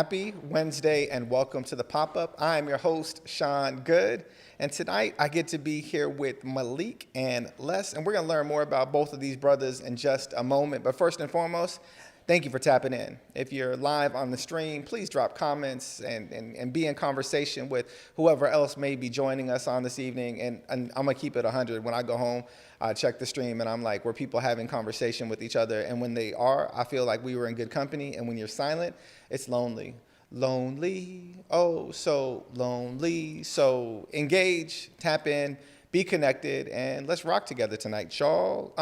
Happy Wednesday and welcome to the pop-up. I am your host, Sean Goode, and tonight I get to be here with Malik and Les, and we're going to learn more about both of these brothers in just a moment. But first and foremost, thank you for tapping in. If you're live on the stream, please drop comments and be in conversation with whoever else may be joining us on this evening. And I'm going to keep it 100. When I go home, I check the stream and I'm like, were people having conversation with each other? And when they are, I feel like we were in good company. And when you're silent, it's lonely. Lonely, oh, so lonely. So engage, tap in, be connected, and let's rock together tonight, y'all.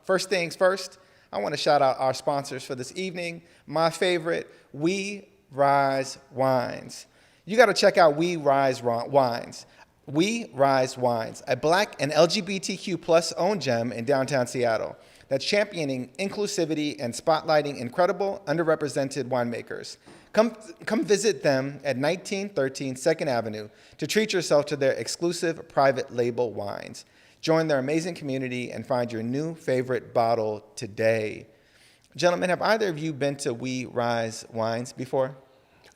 First things first, I want to shout out our sponsors for this evening. My favorite, We Rise Wines. You got to check out We Rise Wines. We Rise Wines, a Black and LGBTQ plus owned gem in downtown Seattle that's championing inclusivity and spotlighting incredible underrepresented winemakers. Come visit them at 1913 2nd Avenue to treat yourself to their exclusive private label wines. Join their amazing community and find your new favorite bottle today. Gentlemen, have either of you been to We Rise Wines before?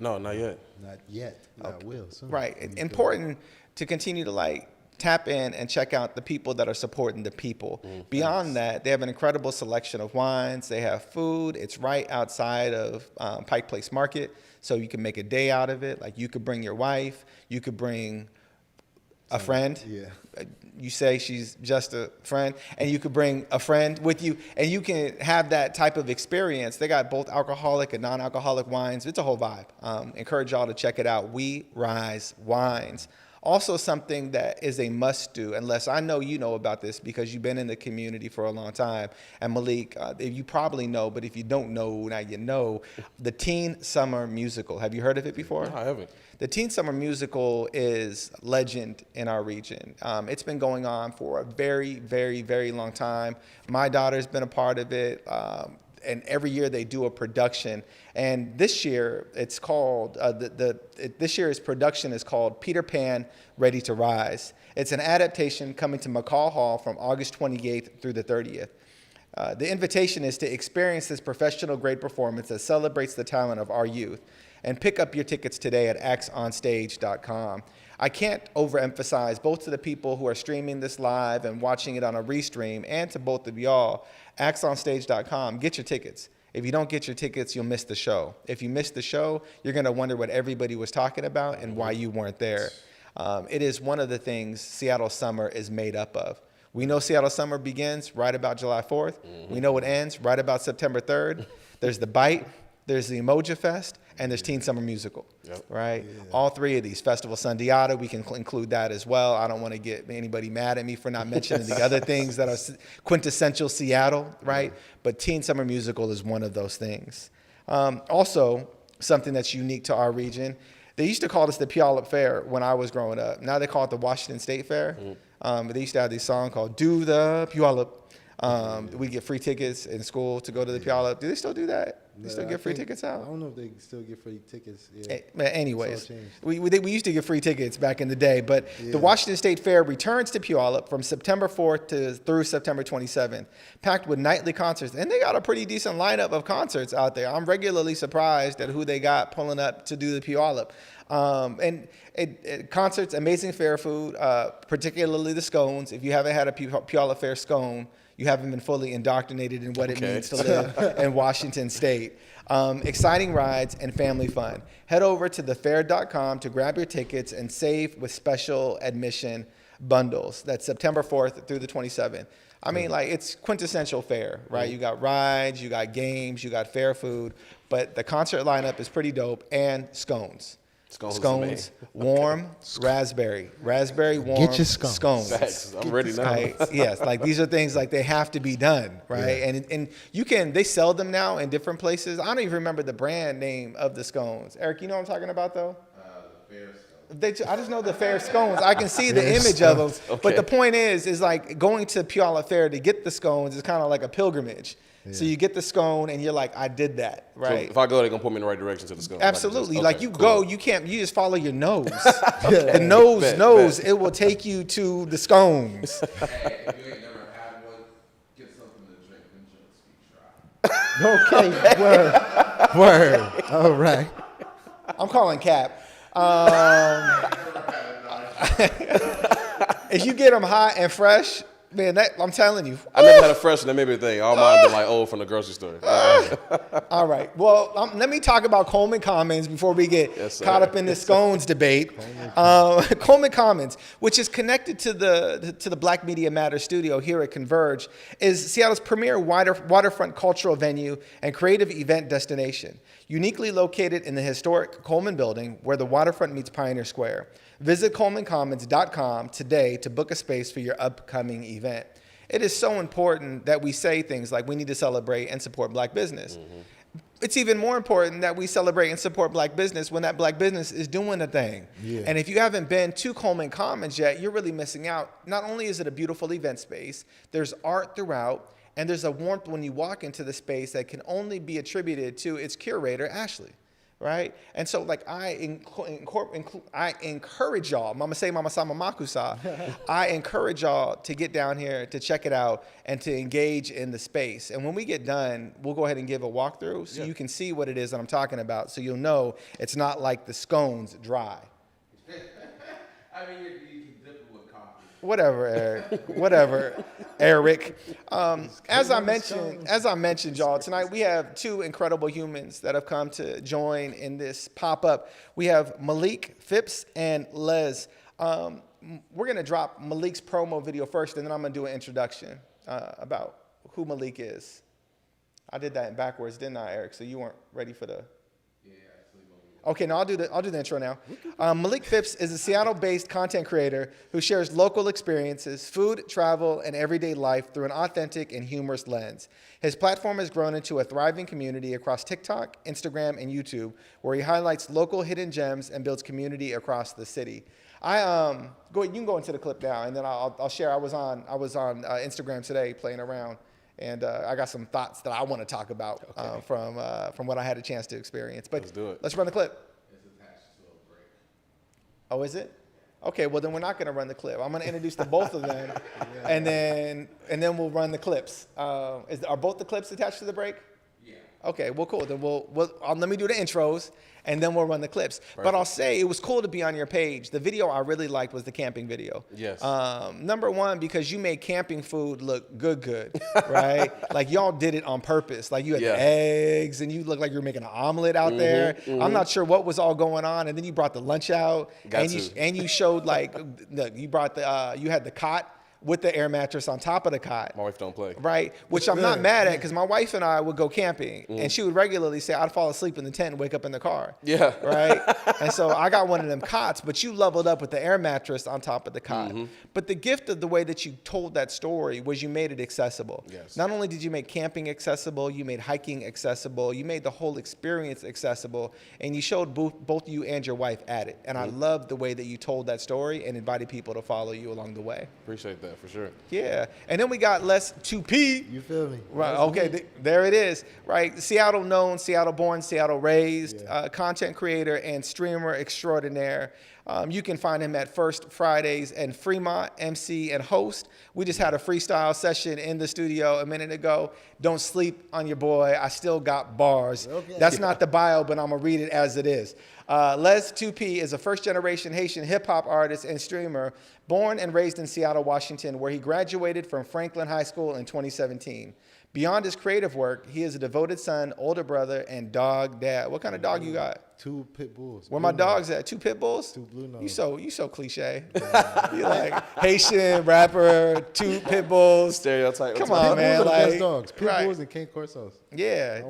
No, not yet. Not yet. Okay. I will soon. Right. Important to continue to tap in and check out the people that are supporting the people. Beyond that, they have an incredible selection of wines. They have food. It's right outside of Pike Place Market, so you can make a day out of it. Like, you could bring your wife. You could bring a friend. Yeah. You say she's just a friend, and you could bring a friend with you, and you can have that type of experience. They got both alcoholic and non-alcoholic wines. It's a whole vibe. Encourage y'all to check it out. We Rise Wines. Also, something that is a must-do, unless I know you know about this because you've been in the community for a long time. And Malik, you probably know, but if you don't know, now you know, the Teen Summer Musical. Have you heard of it before? No, I haven't. The Teen Summer Musical is legend in our region. It's been going on for a very, very, very long time. My daughter's been a part of it. And every year they do a production. And this year it's called, this year's production is called Peter Pan, Ready to Rise. It's an adaptation coming to McCall Hall from August 28th through the 30th. The invitation is to experience this professional grade performance that celebrates the talent of our youth. And pick up your tickets today at actsonstage.com. I can't overemphasize, both to the people who are streaming this live and watching it on a restream, and to both of y'all, actsonstage.com. Get your tickets. If you don't get your tickets, you'll miss the show. If you miss the show, you're going to wonder what everybody was talking about and why you weren't there. It is one of the things Seattle summer is made up of. We know Seattle summer begins right about July 4th. We know it ends right about September 3rd. There's the Bite, there's the Emoji Fest, and there's Teen Summer Musical, right? Yeah. All three of these. Festival Sundiata, we can include that as well. I don't want to get anybody mad at me for not mentioning the other things that are quintessential Seattle, right? But Teen Summer Musical is one of those things. Also, something that's unique to our region, they used to call this the Puyallup Fair when I was growing up. Now they call it the Washington State Fair. They used to have this song called Do the Puyallup. We get free tickets in school to go to the Puyallup. Do they still do that? They still get free tickets out? I don't know if they still get free tickets. Yeah. Anyways, we used to get free tickets back in the day, but the Washington State Fair returns to Puyallup from September 4th through September 27th, packed with nightly concerts. And they got a pretty decent lineup of concerts out there. I'm regularly surprised at who they got pulling up to do the Puyallup. Concerts, amazing fair food, particularly the scones. If you haven't had a Puyallup Fair scone, you haven't been fully indoctrinated in what it means to live in Washington State. Exciting rides and family fun. Head over to thefair.com to grab your tickets and save with special admission bundles. That's September 4th through the 27th. I mean, it's quintessential fair, right? You got rides, you got games, you got fair food, but the concert lineup is pretty dope, and scones. Scones, warm, raspberry warm. Get your scones. Facts. I'm ready now. Yes, these are things they have to be done, right? Yeah. And they sell them now in different places. I don't even remember the brand name of the scones. Eric, you know what I'm talking about though? The fair scones. I just know the fair scones. I can see the image of them. Okay. But the point is going to Puyallup Fair to get the scones is kind of like a pilgrimage. Yeah. So you get the scone and you're like, I did that, right? So if I go, they're going to point me in the right direction to the scone. Absolutely. Go, you just follow your nose. The nose knows it will take you to the scones. Hey, if you ain't never had one, get something to drink and just be dry. Okay, word. All right. I'm calling Cap. If you get them hot and fresh, man, I'm telling you. I never had a fresh, and that made me think. All mine been like old from the grocery store. All right. Well, let me talk about Coleman Commons before we get caught up in the scones debate. Coleman Commons, which is connected to the Black Media Matters studio here at Converge, is Seattle's premier waterfront cultural venue and creative event destination, uniquely located in the historic Coleman Building where the waterfront meets Pioneer Square. Visit ColemanCommons.com today to book a space for your upcoming event. It is so important that we say things like we need to celebrate and support Black business. Mm-hmm. It's even more important that we celebrate and support Black business when that Black business is doing a thing. Yeah. And if you haven't been to Coleman Commons yet, you're really missing out. Not only is it a beautiful event space, there's art throughout, and there's a warmth when you walk into the space that can only be attributed to its curator, Ashley. Right? And so, like, I encourage y'all, Mama say, Mama sama makusa, I encourage y'all to get down here, to check it out, and to engage in the space. And when we get done, we'll go ahead and give a walkthrough so you can see what it is that I'm talking about, so you'll know it's not like the scones dry. I mean, you can dip it with coffee. Whatever, Eric. Whatever, Eric. As I mentioned, y'all, tonight we have two incredible humans that have come to join in this pop-up. We have Malik Phipps and Lez. We're gonna drop Malik's promo video first, and then I'm gonna do an introduction about who Malik is. I did that backwards, didn't I, Eric? So you weren't ready for the. Okay, no, I'll do the intro now. Malik Phipps is a Seattle-based content creator who shares local experiences, food, travel, and everyday life through an authentic and humorous lens. His platform has grown into a thriving community across TikTok, Instagram, and YouTube, where he highlights local hidden gems and builds community across the city. You can go into the clip now, and then I'll share. I was on Instagram today playing around. And I got some thoughts that I want to talk about from what I had a chance to experience. But let's do it. Let's run the clip. It's attached to a break. Oh, is it? Okay, well then we're not going to run the clip. I'm going to introduce the both of them, and then we'll run the clips. Are both the clips attached to the break? Yeah. Okay, well, cool. Then let me do the intros, and then we'll run the clips. Perfect. But I'll say it was cool to be on your page. The video I really liked was the camping video. Yes. Number one, because you made camping food look good, right? Like y'all did it on purpose. Like you had the eggs, and you looked like you were making an omelet out there. Mm-hmm. I'm not sure what was all going on, and then you brought the lunch out, and you showed like you had the cot with the air mattress on top of the cot. My wife don't play. Right, which I'm not mad at, because my wife and I would go camping, and she would regularly say I'd fall asleep in the tent and wake up in the car. Yeah. Right? And so I got one of them cots, but you leveled up with the air mattress on top of the cot. Mm-hmm. But the gift of the way that you told that story was you made it accessible. Yes. Not only did you make camping accessible, you made hiking accessible, you made the whole experience accessible, and you showed both you and your wife at it. And I loved the way that you told that story and invited people to follow you along the way. Appreciate that. For sure. Yeah. And then we got Lez2P. You feel me? Right. Okay. There it is. Right. Seattle known, Seattle born, Seattle raised, content creator and streamer extraordinaire. You can find him at First Fridays and Fremont, MC and host. We just had a freestyle session in the studio a minute ago. Don't sleep on your boy. I still got bars. Okay. That's not the bio, but I'm going to read it as it is. Lez2P is a first-generation Haitian hip-hop artist and streamer born and raised in Seattle, Washington, where he graduated from Franklin High School in 2017. Beyond his creative work, he is a devoted son, older brother, and dog dad. What kind of dog you got? 2 pit bulls. Where my dogs at? 2 pit bulls? 2 blue nose. You so cliche. You like Haitian rapper, 2 pit bulls. Stereotype. Come on, man. Those are the like best dogs. Pit bulls and Cane Corsos. Yeah.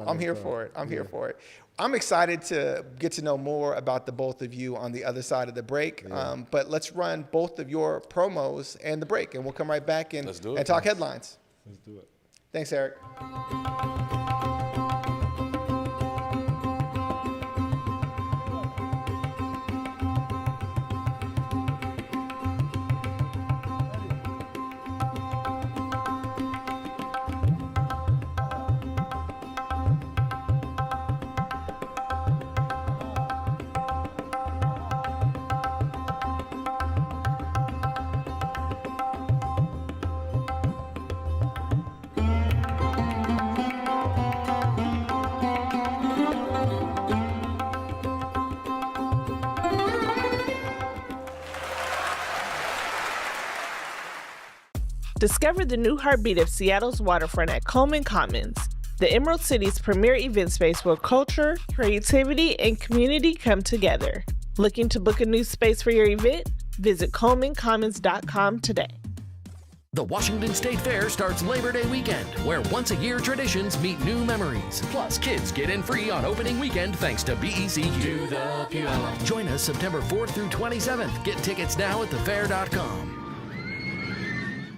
I'm here for it. I'm here for it. I'm excited to get to know more about the both of you on the other side of the break. Yeah. But let's run both of your promos and the break, and we'll come right back and talk headlines. Let's do it. Thanks, Eric. Discover the new heartbeat of Seattle's waterfront at Coleman Commons, the Emerald City's premier event space where culture, creativity, and community come together. Looking to book a new space for your event? Visit ColemanCommons.com today. The Washington State Fair starts Labor Day weekend, where once-a-year traditions meet new memories. Plus, kids get in free on opening weekend thanks to BECU. Do the Puyallup. Join us September 4th through 27th. Get tickets now at thefair.com.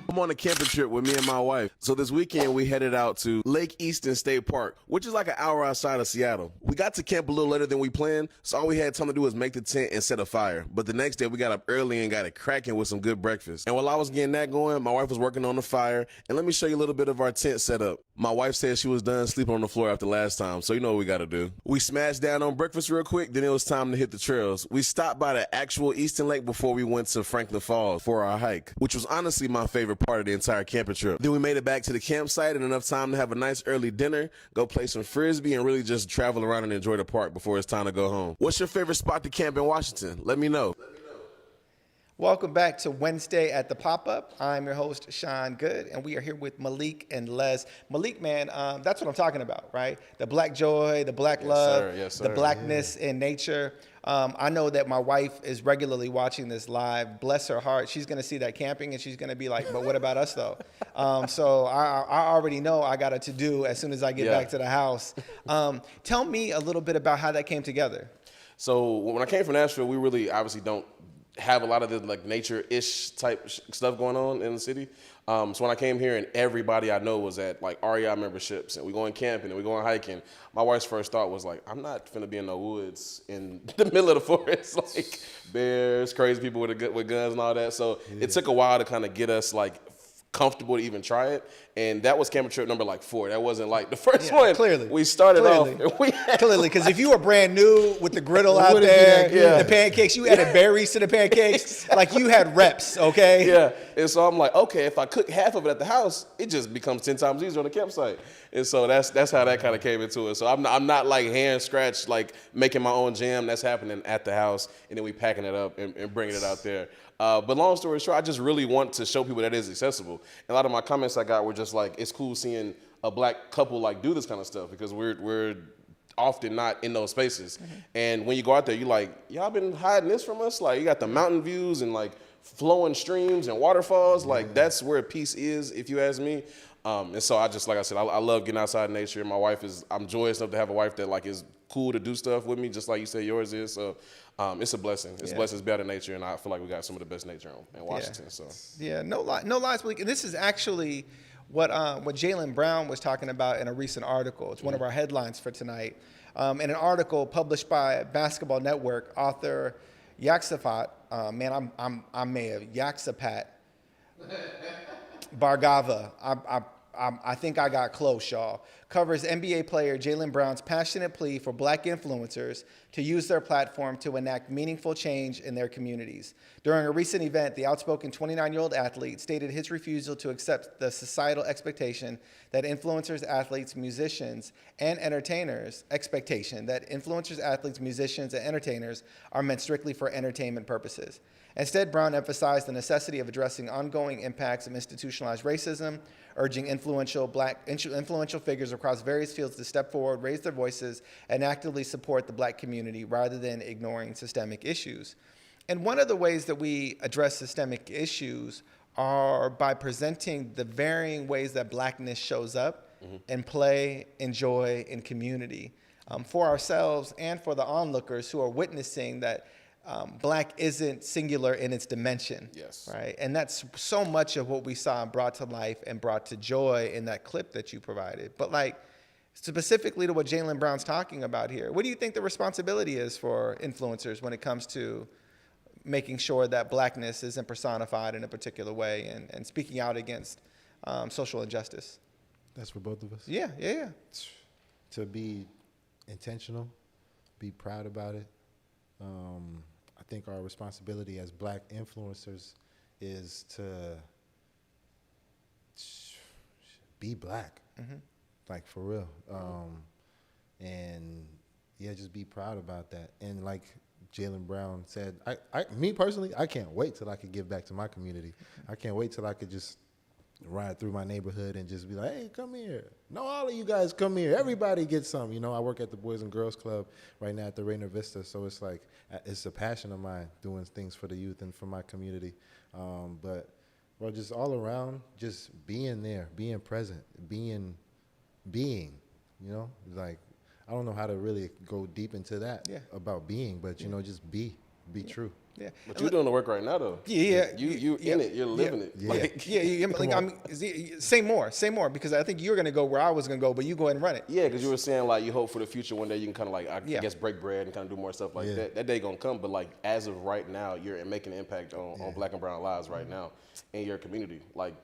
I'm on a camping trip with me and my wife. So this weekend we headed out to Lake Easton State Park, which is like an hour outside of Seattle. We got to camp a little later than we planned, so all we had time to do was make the tent and set a fire. But the next day we got up early and got it cracking with some good breakfast. And while I was getting that going, my wife was working on the fire. And let me show you a little bit of our tent setup. My wife said she was done sleeping on the floor after last time, so you know what we got to do. We smashed down on breakfast real quick, then it was time to hit the trails. We stopped by the actual Easton Lake before we went to Franklin Falls for our hike, which was honestly my favorite part of the entire camping trip. Then we made it back to the campsite in enough time to have a nice early dinner, go play some Frisbee, and really just travel around and enjoy the park before it's time to go home. What's your favorite spot to camp in Washington? Let me know. Welcome back to Wednesday at the Pop-Up. I'm your host, Sean Goode, and we are here with Malik and Les. Malik, man, that's what I'm talking about, right? The black joy, the black love, the blackness in nature. I know that my wife is regularly watching this live. Bless her heart. She's going to see that camping, and she's going to be like, but what about us, though? So I already know I got a to-do as soon as I get back to the house. Tell me a little bit about how that came together. So when I came from Nashville, we really obviously don't have a lot of the like nature-ish type stuff going on in the city. So when I came here and everybody I know was at like REI memberships and we going camping and we going hiking, my wife's first thought was like, I'm not finna be in the woods in the middle of the forest, like bears, crazy people with guns and all that. So it took a while to kind of get us like comfortable to even try it. And that was camping trip number like 4. That wasn't like the first one. Clearly. We started off. Clearly, because if you were brand new with the griddle out there, the pancakes, you added berries to the pancakes, like you had reps, okay? Yeah. And so I'm like, okay, if I cook half of it at the house, it just becomes 10 times easier on the campsite. And so that's how that kind of came into it. So I'm not like hand scratch, like making my own jam. That's happening at the house, and then we packing it up and bringing it out there. But long story short, I just really want to show people that it is accessible. And a lot of my comments I got were just like, it's cool seeing a black couple like do this kind of stuff because we're often not in those spaces. Mm-hmm. And when you go out there, you're like, y'all been hiding this from us? Like you got the mountain views and like flowing streams and waterfalls. Like that's where peace is, if you ask me. And so I just, like I said, I love getting outside in nature. My wife I'm joyous enough to have a wife that like is cool to do stuff with me, just like you say yours is. So it's a blessing. It's a blessing to be out in nature, and I feel like we got some of the best nature in Washington. So no lies, Malik. And this is actually what Jaylen Brown was talking about in a recent article. It's one of our headlines for tonight. In an article published by Basketball Network, author Yaxafat, I may have Yaxapat Bargava. I think I got close, y'all. Covers NBA player Jaylen Brown's passionate plea for black influencers to use their platform to enact meaningful change in their communities. During a recent event, the outspoken 29-year-old athlete stated his refusal to accept the societal expectation that influencers, athletes, musicians, and entertainers are meant strictly for entertainment purposes. Instead, Brown emphasized the necessity of addressing ongoing impacts of institutionalized racism, urging influential figures across various fields to step forward, raise their voices, and actively support the black community rather than ignoring systemic issues. And one of the ways that we address systemic issues are by presenting the varying ways that blackness shows up in play, in joy, in community, for ourselves and for the onlookers who are witnessing that black isn't singular in its dimension, right? And that's so much of what we saw and brought to life and brought to joy in that clip that you provided. But like specifically to what Jaylen Brown's talking about here, what do you think the responsibility is for influencers when it comes to making sure that blackness isn't personified in a particular way and speaking out against social injustice? That's for both of us? Yeah. To be intentional, be proud about it. I think our responsibility as black influencers is to be black, like for real. And yeah, just be proud about that. And like Jaylen Brown said, me personally, I can't wait till I could give back to my community. I can't wait till I could just ride through my neighborhood and just be like, hey, come here. No, all of you guys come here. Everybody gets some. You know, I work at the Boys and Girls Club right now at the Rainier Vista, so it's like it's a passion of mine doing things for the youth and for my community. But well, just all around, just being there, being present, being, you know, like I don't know how to really go deep into that about being, but you know, just be true. Yeah, But you're doing the work right now, though. Yeah, you in it. You're living it. Yeah. Like, I mean, say more, because I think you're gonna go where I was gonna go, but you go ahead and run it. yeah, because you were saying like you hope for the future one day you can kind of like I guess break bread and kind of do more stuff like that. That day gonna come, but like as of right now, you're making an impact on Black and brown lives right now in your community. Like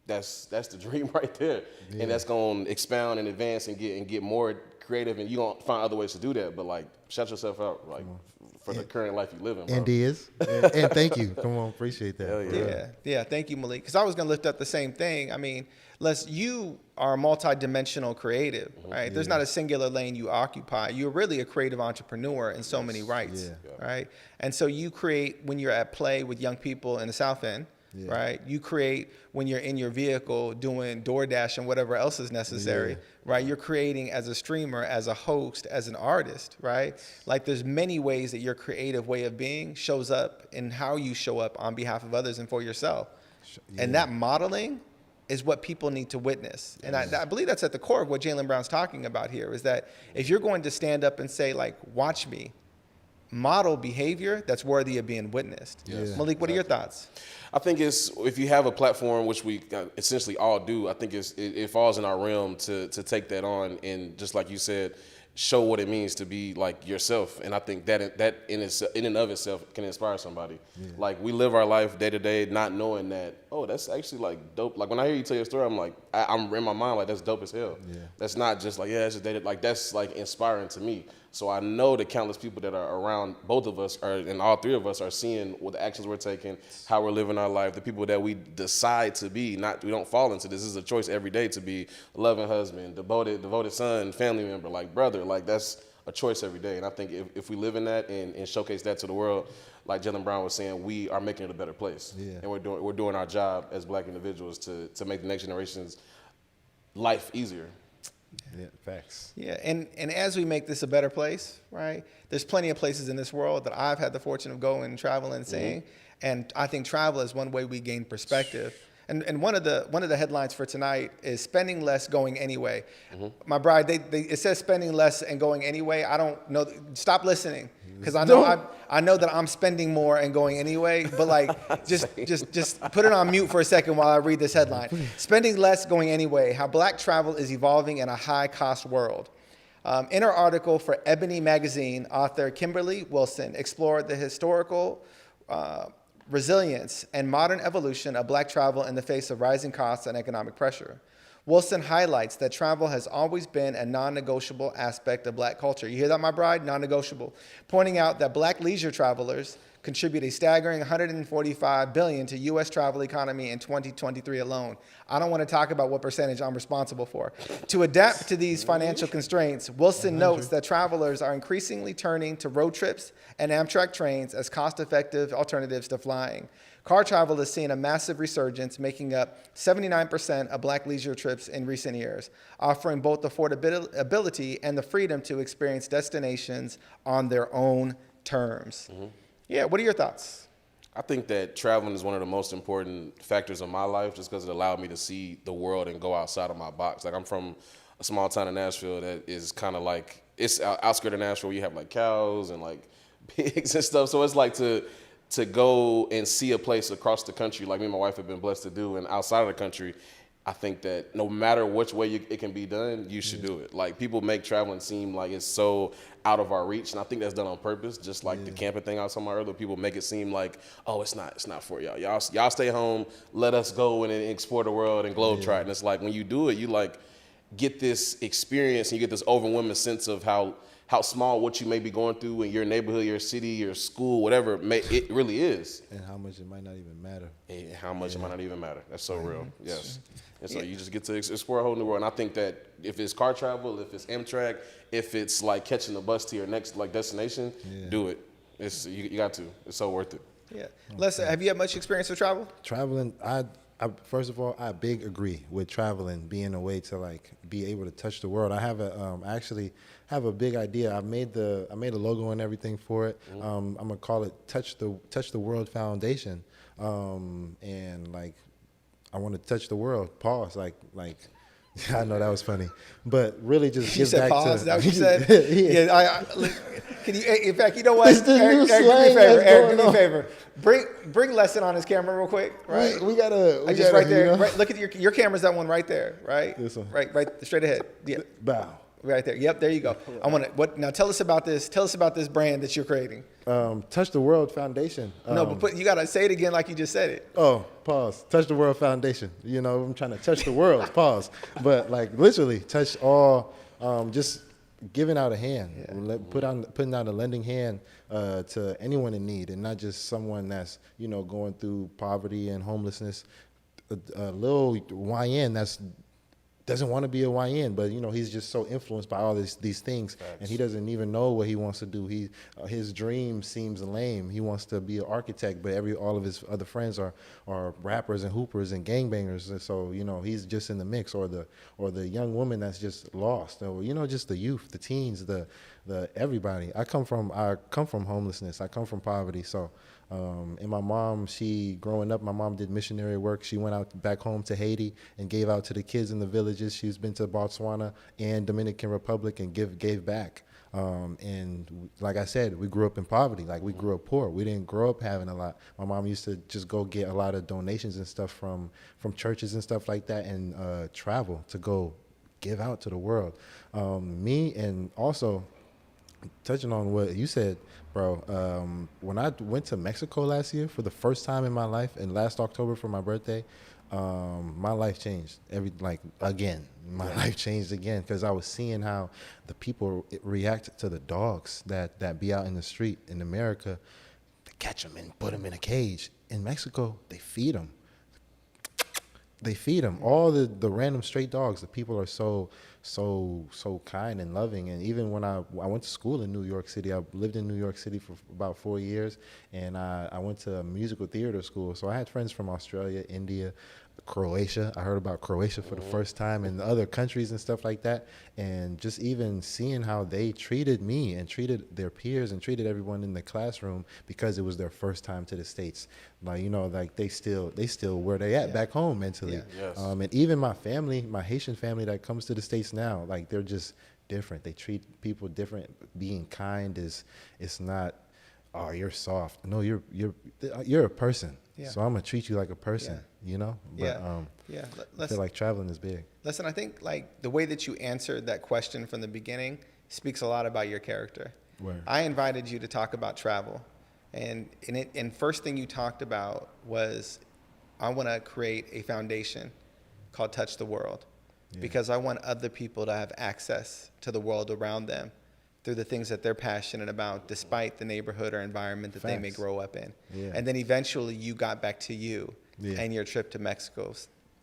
that's the dream right there, and that's gonna expound and advance and get more creative, and you gonna find other ways to do that. But like shut yourself out, like. For the current life you live in, bro. And is. And thank you. Come on, appreciate that. Hell yeah. Yeah, thank you, Malik. Because I was going to lift up the same thing. I mean, Les, you are a multi-dimensional creative, right? There's not a singular lane you occupy. You're really a creative entrepreneur in so many rights, right? And so you create when you're at play with young people in the South End, right? You create when you're in your vehicle doing DoorDash and whatever else is necessary, right? You're creating as a streamer, as a host, as an artist, right? Like there's many ways that your creative way of being shows up in how you show up on behalf of others and for yourself. And that modeling is what people need to witness. And I believe that's at the core of what Jaylen Brown's talking about here, is that if you're going to stand up and say, like, watch me, model behavior that's worthy of being witnessed. Malik, what are your thoughts? I think it's if you have a platform, which we essentially all do, I think it falls in our realm to take that on and just like you said, show what it means to be like yourself. And I think that in and of itself can inspire somebody. Like we live our life day to day not knowing that, oh, that's actually like dope. Like when I hear you tell your story, I'm like, I'm in my mind like that's dope as hell. That's not just like, that's just day to day. Like that's like inspiring to me. So I know the countless people that are around both of us, and all three of us are seeing what the actions we're taking, how we're living our life, the people that we decide to be. We don't fall into this. This is a choice every day to be a loving husband, devoted son, family member, like brother. Like that's a choice every day. And I think if we live in that and showcase that to the world, like Jaylen Brown was saying, we are making it a better place. And we're doing our job as Black individuals to make the next generation's life easier. Yeah, facts. Yeah, and as we make this a better place, right, there's plenty of places in this world that I've had the fortune of going and traveling and seeing, and I think travel is one way we gain perspective. And one of the headlines for tonight is spending less, going anyway. My bride, it says spending less and going anyway. I don't know. Stop listening, because I know that I'm spending more and going anyway. But like, just put it on mute for a second while I read this headline. Spending less, going anyway. How Black travel is evolving in a high-cost world. In her article for Ebony magazine, author Kimberly Wilson explored the historical resilience and modern evolution of Black travel in the face of rising costs and economic pressure. Wilson highlights that travel has always been a non-negotiable aspect of Black culture. You hear that, my bride? Non-negotiable. Pointing out that Black leisure travelers contribute a staggering $145 billion to U.S. travel economy in 2023 alone. I don't want to talk about what percentage I'm responsible for. To adapt to these financial constraints, Wilson notes that travelers are increasingly turning to road trips and Amtrak trains as cost-effective alternatives to flying. Car travel has seen a massive resurgence, making up 79% of Black leisure trips in recent years, offering both affordability and the freedom to experience destinations on their own terms. Yeah, what are your thoughts? I think that traveling is one of the most important factors of my life just because it allowed me to see the world and go outside of my box. Like I'm from a small town in Nashville that is kind of like, it's outskirts of Nashville where you have like cows and like pigs and stuff. So it's like to go and see a place across the country like me and my wife have been blessed to do and outside of the country, I think that no matter which way it can be done, you should do it. Like people make traveling seem like it's so out of our reach, and I think that's done on purpose. Just like the camping thing I was talking about earlier, people make it seem like, oh, it's not for y'all. Y'all stay home. Let us go and explore the world and globetrot. And it's like when you do it, you like get this experience and you get this overwhelming sense of how small what you may be going through in your neighborhood, your city, your school, whatever it really is. And how much it might not even matter. And how much it might not even matter. That's so real. Yes. And so you just get to explore a whole new world. And I think that if it's car travel, if it's Amtrak, if it's like catching the bus to your next like destination, do it. You got to. It's so worth it. Yeah. Les, have you had much experience with travel? Traveling, First of all, I big agree with traveling being a way to like be able to touch the world. I have I actually have a big idea. I made a logo and everything for it. I'm gonna call it Touch the World Foundation, and like I want to touch the world. Pause. Like. I know that was funny, but really just give back pause, to. is that what you said? Yeah. Can you? In fact, you know what? It's the new slang Eric, do that's me a going favor. Bring Lesson on his camera real quick. Right. We gotta. Just right there. You know? Right, look at your camera's that one right there. Right. This one. Right. Straight ahead. Yeah. Bow. Right there. Yep. There you go. I want to. Now tell us about this. Tell us about this brand that you're creating. Touch the World Foundation. No, but you gotta say it again like you just said it. Oh, pause. Touch the World Foundation. You know, I'm trying to touch the world. Pause. But like literally touch all. Just giving out a hand. Yeah. Putting out a lending hand to anyone in need, and not just someone that's going through poverty and homelessness. A little YN that's doesn't want to be a YN, but he's just so influenced by all these things. Facts. And he doesn't even know what he wants to do. His dream seems lame. He wants to be an architect, but all of his other friends are rappers and hoopers and gangbangers. And so he's just in the mix, or the young woman that's just lost, or just the youth, the teens, the everybody. I come from homelessness. I come from poverty. So. And my mom, growing up, my mom did missionary work. She went out back home to Haiti and gave out to the kids in the villages. She's been to Botswana and Dominican Republic and gave back. And like I said, we grew up in poverty. Like we grew up poor. We didn't grow up having a lot. My mom used to just go get a lot of donations and stuff from churches and stuff like that, and travel to go give out to the world. Me, and also touching on what you said, bro, when I went to Mexico last year for the first time in my life, and last October for my birthday, my life changed. My life changed again, because I was seeing how the people react to the dogs that be out in the street in America. They catch them and put them in a cage. In Mexico, they feed them. All the random stray dogs. The people are so kind and loving. And even when I went to school in New York City, I lived in New York City for about 4 years, and I went to a musical theater school. So I had friends from Australia, India, Croatia. I heard about Croatia for the first time, and the other countries and stuff like that. And just even seeing how they treated me and treated their peers and treated everyone in the classroom, because it was their first time to the States. Like they still where they at back home mentally. Yeah. Yes. And even my family, my Haitian family that comes to the States now, like they're just different. They treat people different. Being kind it's not, oh, you're soft. No, you're a person. Yeah. So I'm gonna treat you like a person. Yeah. But I feel like traveling is big. Listen, I think like the way that you answered that question from the beginning speaks a lot about your character. Word. I invited you to talk about travel, and first thing you talked about was, I want to create a foundation called Touch the World, because I want other people to have access to the world around them through the things that they're passionate about, despite the neighborhood or environment that they may grow up in. Yeah. And then eventually you got back to you and your trip to Mexico.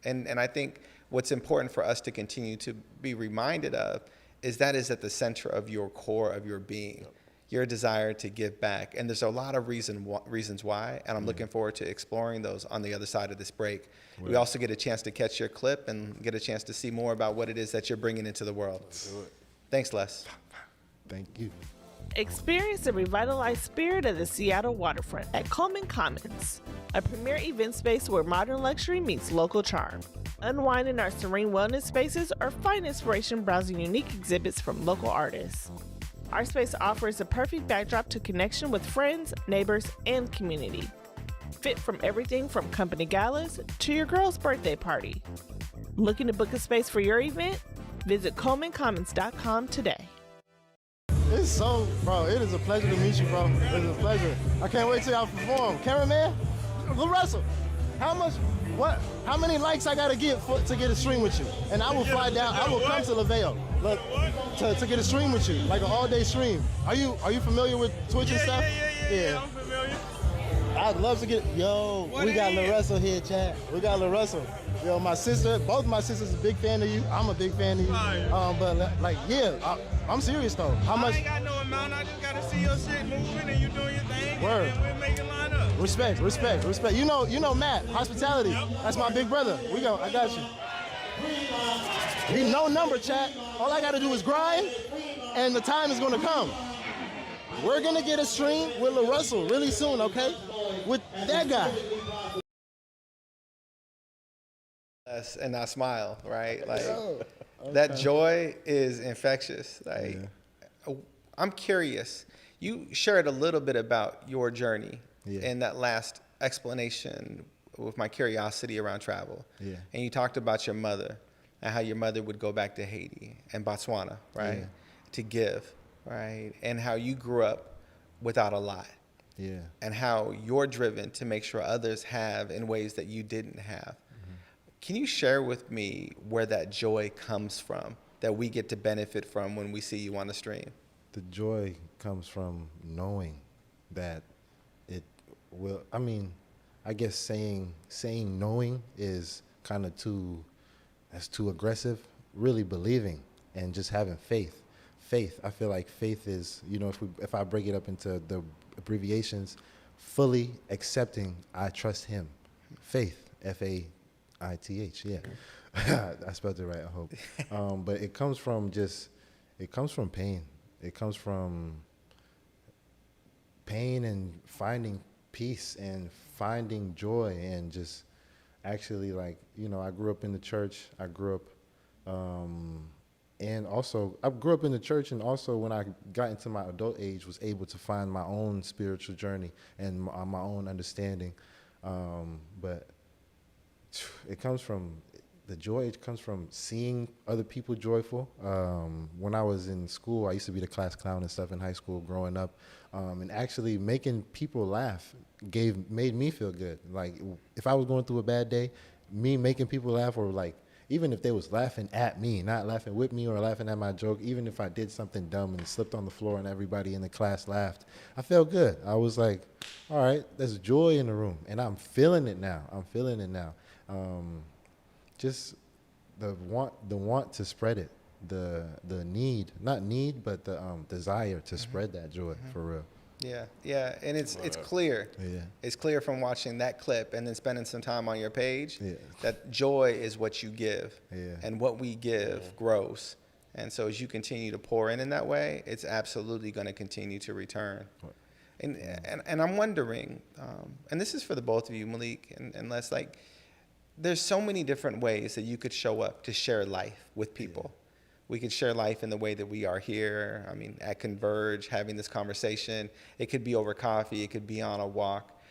And I think what's important for us to continue to be reminded of is that is at the center of your core of your being, your desire to give back. And there's a lot of reasons why, and I'm looking forward to exploring those on the other side of this break. We also get a chance to catch your clip and get a chance to see more about what it is that you're bringing into the world. Thanks, Les. Thank you. Experience the revitalized spirit of the Seattle waterfront at Coleman Commons, a premier event space where modern luxury meets local charm. Unwind in our serene wellness spaces or find inspiration browsing unique exhibits from local artists. Our space offers the perfect backdrop to connection with friends, neighbors, and community. Fit from everything from company galas to your girl's birthday party. Looking to book a space for your event? Visit ColemanCommons.com today. It is a pleasure to meet you, bro. It's a pleasure. I can't wait till y'all perform. Cameraman, Russell, how many likes I gotta get to get a stream with you? And I will fly down, I will come to LaVale to get a stream with you, like an all-day stream. Are you familiar with Twitch and stuff? Yeah, I'm familiar. I'd love to get, we got LaRussell here, chat. We got LaRussell. My sister, both my sisters are a big fan of you. I'm a big fan of you. I'm serious though. How much? I ain't got no amount. I just gotta see your shit moving and you doing your thing. Word. And we'll make it line up. Respect. You know Matt, hospitality. That's my big brother. We go, I got you. No number, chat. All I gotta do is grind, and the time is gonna come. We're gonna get a stream with Lil Russell really soon, okay? With that guy. And I smile, right? Like that joy is infectious. Like I'm curious. You shared a little bit about your journey in that last explanation with my curiosity around travel. Yeah. And you talked about your mother and how your mother would go back to Haiti and Botswana, right? To give, right? And how you grew up without a lot. Yeah. And how you're driven to make sure others have in ways that you didn't have. Can you share with me where that joy comes from that we get to benefit from when we see you on the stream? The joy comes from knowing that it will, I mean, I guess saying knowing is kind of that's too aggressive. Really believing and just having faith. Faith, I feel like faith is, if I break it up into the abbreviations, fully accepting I trust him. Faith, Faith, yeah. I spelled it right, I hope. But it comes from pain. It comes from pain and finding peace and finding joy and just actually I grew up in the church. I grew up in the church, and also when I got into my adult age was able to find my own spiritual journey and my own understanding. But it comes from the joy. It comes from seeing other people joyful. When I was in school, I used to be the class clown and stuff in high school growing up, and actually making people laugh made me feel good. Like if I was going through a bad day, me making people laugh, or like even if they was laughing at me, not laughing with me or laughing at my joke, even if I did something dumb and slipped on the floor and everybody in the class laughed, I felt good. I was like, all right, there's joy in the room, and I'm feeling it now. Just the want to spread it, the need, not need, but the desire to spread that joy for real. Yeah, and it's clear. Yeah. It's clear from watching that clip and then spending some time on your page that joy is what you give, and what we give grows. And so as you continue to pour in that way, it's absolutely going to continue to return. And I'm wondering, and this is for the both of you, Malik and Les, like, there's so many different ways that you could show up to share life with people. We could share life in the way that we are here. I mean, at Converge, having this conversation. It could be over coffee. It could be on a walk.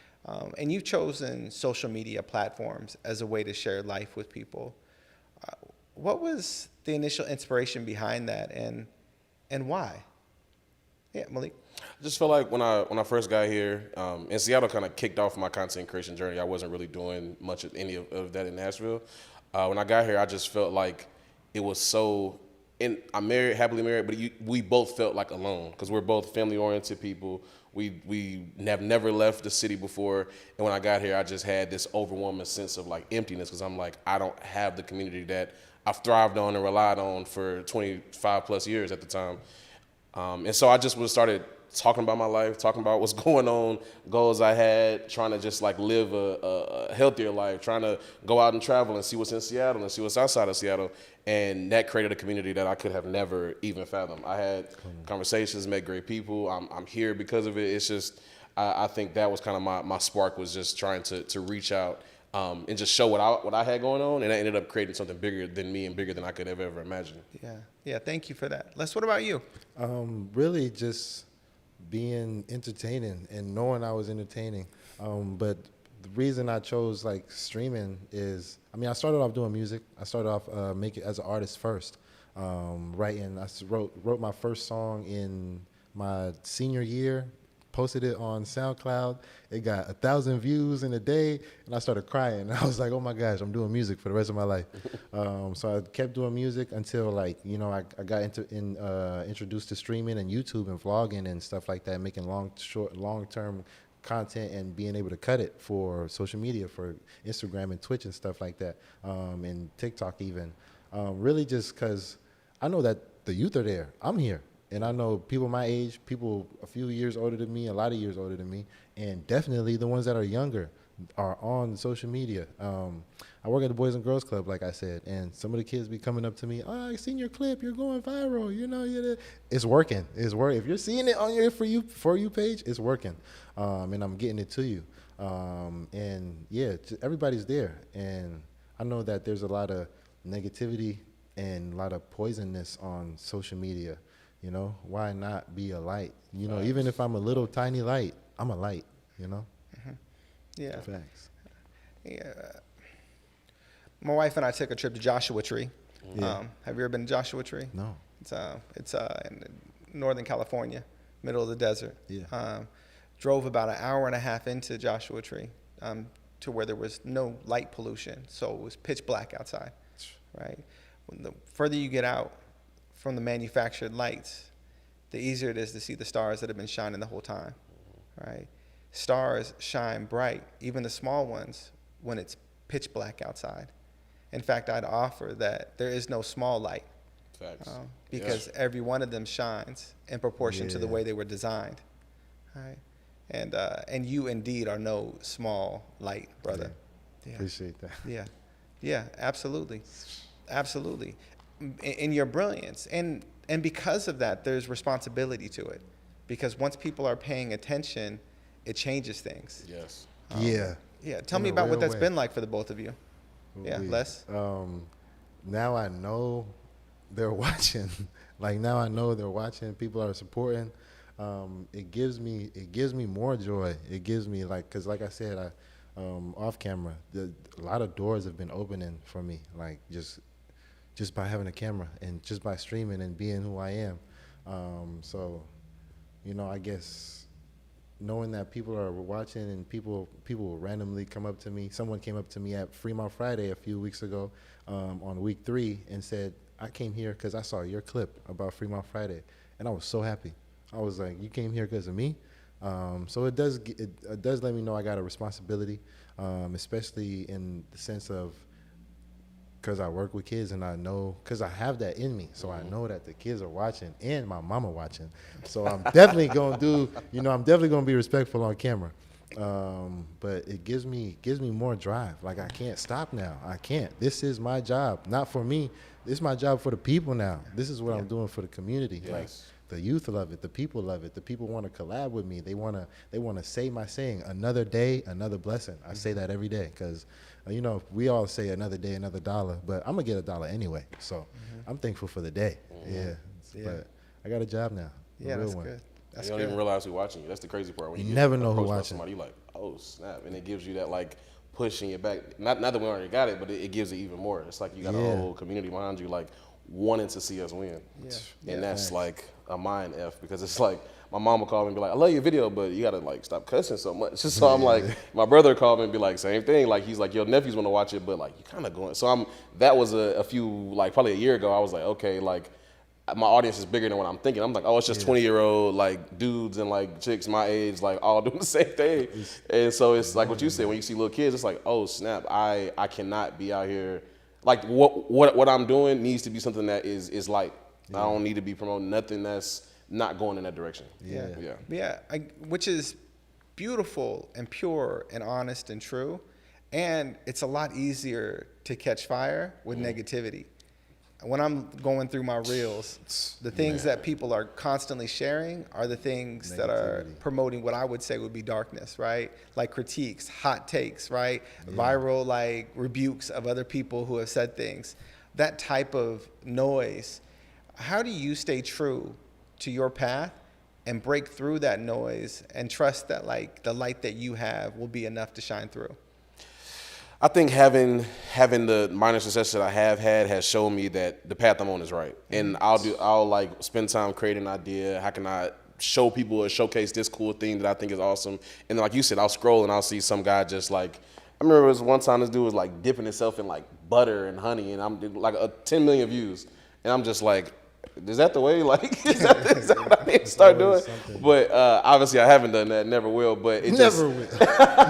And you've chosen social media platforms as a way to share life with people. What was the initial inspiration behind that, and why? Yeah, Malik. I just felt like when I first got here, and Seattle kind of kicked off my content creation journey. I wasn't really doing much of any of that in Nashville. When I got here, I just felt like it was so. And I'm happily married, but we both felt like alone because we're both family-oriented people. We have never left the city before, and when I got here, I just had this overwhelming sense of like emptiness because I'm like, I don't have the community that I've thrived on and relied on for 25 plus years at the time. And so I just started talking about my life, talking about what's going on, goals I had, trying to just like live a healthier life, trying to go out and travel and see what's in Seattle and see what's outside of Seattle. And that created a community that I could have never even fathomed. I had conversations, met great people. I'm here because of it. It's just, I think that was kind of my spark, was just trying to reach out and just show what I had going on. And I ended up creating something bigger than me and bigger than I could have ever imagined. Yeah, thank you for that. Les, what about you? Really just being entertaining and knowing I was entertaining. But the reason I chose like streaming is, I mean, I started off doing music. I started off making as an artist first, writing. I wrote my first song in my senior year, posted it on SoundCloud. It got 1,000 views in a day, and I started crying. I was like, oh my gosh, I'm doing music for the rest of my life. So I kept doing music until like, I got introduced to streaming and YouTube and vlogging and stuff like that, making long-term content and being able to cut it for social media, for Instagram and Twitch and stuff like that, and TikTok even. Really just because I know that the youth are there. I'm here. And I know people my age, people a few years older than me, a lot of years older than me, and definitely the ones that are younger are on social media. I work at the Boys and Girls Club, like I said, and some of the kids be coming up to me, oh, I seen your clip, you're going viral, it's working. It's working. If you're seeing it on your For You page, it's working, and I'm getting it to you. And yeah, everybody's there, and I know that there's a lot of negativity and a lot of poisonness on social media. Why not be a light? Even if I'm a little tiny light, I'm a light. Mm-hmm. Yeah. Facts. Yeah. My wife and I took a trip to Joshua Tree. Yeah. Have you ever been to Joshua Tree? No. It's in Northern California, middle of the desert. Yeah. Drove about an hour and a half into Joshua Tree to where there was no light pollution, so it was pitch black outside, right? When the further you get out from the manufactured lights, the easier it is to see the stars that have been shining the whole time, right? Stars shine bright, even the small ones, when it's pitch black outside. In fact, I'd offer that there is no small light. Facts. Because every one of them shines in proportion to the Yeah. way they were designed, right? And you indeed are no small light, brother. Yeah. Appreciate that. Yeah, absolutely, absolutely. In your brilliance, and because of that, there's responsibility to it, because once people are paying attention, it changes things. Yes. Yeah. Tell In me a about what real that's way. been like for the both of you. Yeah, Les. Now I know they're watching. Like now I know they're watching. People are supporting. It gives me more joy. It gives me because like I said, off camera, a lot of doors have been opening for me. Like just by having a camera and just by streaming and being who I am. So, I guess knowing that people are watching and people will randomly come up to me. Someone came up to me at Fremont Friday a few weeks ago on week 3 and said, I came here because I saw your clip about Fremont Friday. And I was so happy. I was like, you came here because of me? So it does let me know I got a responsibility, especially in the sense of because I work with kids and I know, because I have that in me. So I know that the kids are watching and my mama watching. So I'm definitely going to I'm definitely going to be respectful on camera. But it gives me more drive. Like I can't stop now. I can't. This is my job. Not for me. This is my job for the people now. This is what I'm doing for the community. Yes. Like the youth love it. The people love it. The people want to collab with me. They want to say my saying, another day, another blessing. I say that every day because, we all say another day, another dollar, but I'm going to get $1 anyway. So I'm thankful for the day. Yeah. But I got a job now. Yeah, real that's one. good. That's You don't good. even realize who's watching you. That's the crazy part. When You get never know who approached by watching. Somebody, you're like, oh snap, and it gives you that push in your back. Not that we already got it, but it gives it even more. It's like you got a whole community behind you, wanting to see us win. Yeah. And that's like a mind F because it's like my mom will call me and be like, I love your video, but you gotta stop cussing so much. So I'm like, my brother called me and be like, same thing. He's like, your nephews want to watch it, but you kind of going. So that was a few, probably a year ago. I was like, okay, my audience is bigger than what I'm thinking. I'm like, oh, it's just 20-year-old dudes and chicks my age, all doing the same thing. And so it's like what you said, when you see little kids, it's like, oh snap, I cannot be out here. What I'm doing needs to be something that is light. I don't need to be promoting nothing that's not going in that direction. Yeah. Which is beautiful and pure and honest and true. And it's a lot easier to catch fire with negativity. When I'm going through my reels, the things that people are constantly sharing are the things that are promoting what I would say would be darkness, right? Like critiques, hot takes, right? Viral rebukes of other people who have said things. That type of noise. How do you stay true to your path and break through that noise and trust that the light that you have will be enough to shine through? I think having the minor success that I have had has shown me that the path I'm on is right. And I'll spend time creating an idea. How can I show people or showcase this cool thing that I think is awesome? And then, like you said, I'll scroll and I'll see some guy just I remember it was one time this dude was dipping himself in butter and honey, and I'm 10 million views. And I'm just like, is that the way? Is that what I need to start doing? But obviously I haven't done that, never will. But it Never will.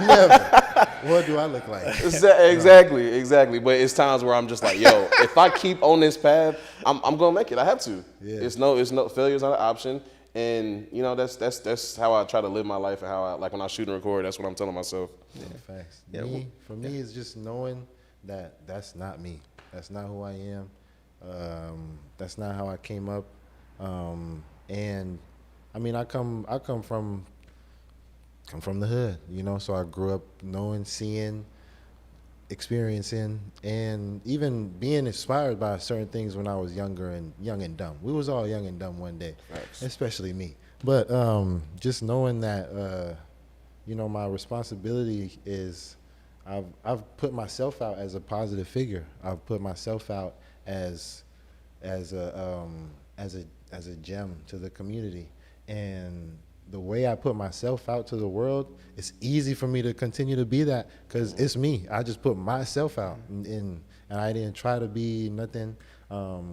Never. What do I look like? Exactly. But it's times where I'm just like, yo, if I keep on this path, I'm gonna make it. I have to. Yeah. It's no failure's not an option. And you know, that's how I try to live my life, and how I, like when I shoot and record, that's what I'm telling myself. Yeah, facts. Yeah, For me, it's just knowing that that's not me. That's not who I am. That's not how I came up. And I mean, I come from the hood, you know. So I grew up knowing, seeing, experiencing, and even being inspired by certain things when I was younger and young and dumb. We was all young and dumb one day, especially me. But just knowing that, you know, my responsibility is, I've put myself out as a positive figure. I've put myself out as a gem to the community, and the way I put myself out to the world, it's easy for me to continue to be that because it's me. I just put myself out, and I didn't try to be nothing.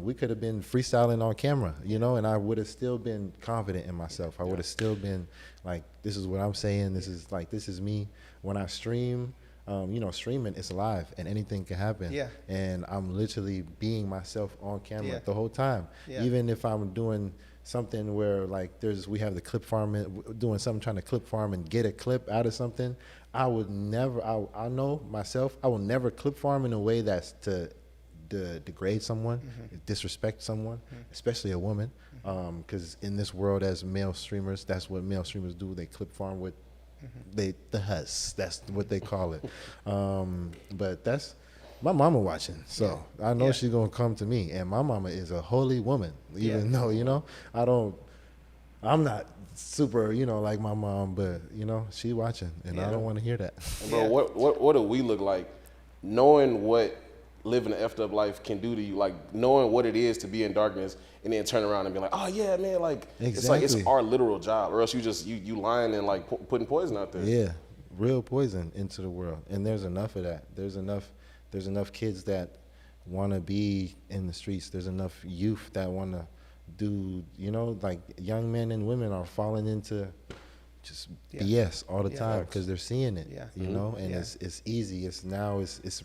We could have been freestyling on camera, you know, and I would have still been confident in myself. I would have still been like, this is what I'm saying. This is me. When I stream, you know, streaming, it's live and anything can happen. Yeah. And I'm literally being myself on camera the whole time. Yeah. Even if I'm doing something where like we have the clip farm, doing something, trying to clip farm and get a clip out of something, I would never, I know myself, I will never clip farm in a way that's to degrade someone, disrespect someone, especially a woman. Because in this world as male streamers, that's what male streamers do. They clip farm with the hus. That's what they call it. But that's my mama watching, so I know she's gonna come to me. And my mama is a holy woman, even though, you know, I'm not super, you know, like my mom, but you know, she watching, and I don't want to hear that. Bro, what do we look like, knowing what living an effed up life can do to you, like knowing what it is to be in darkness and then turn around and be like, oh yeah, man, like it's like it's our literal job, or else you lying and like putting poison out there. Yeah, real poison into the world, and there's enough of that. There's enough kids that want to be in the streets. There's enough youth that want to do, you know, like young men and women are falling into just BS all the time because they're seeing it, you know, and it's easy. It's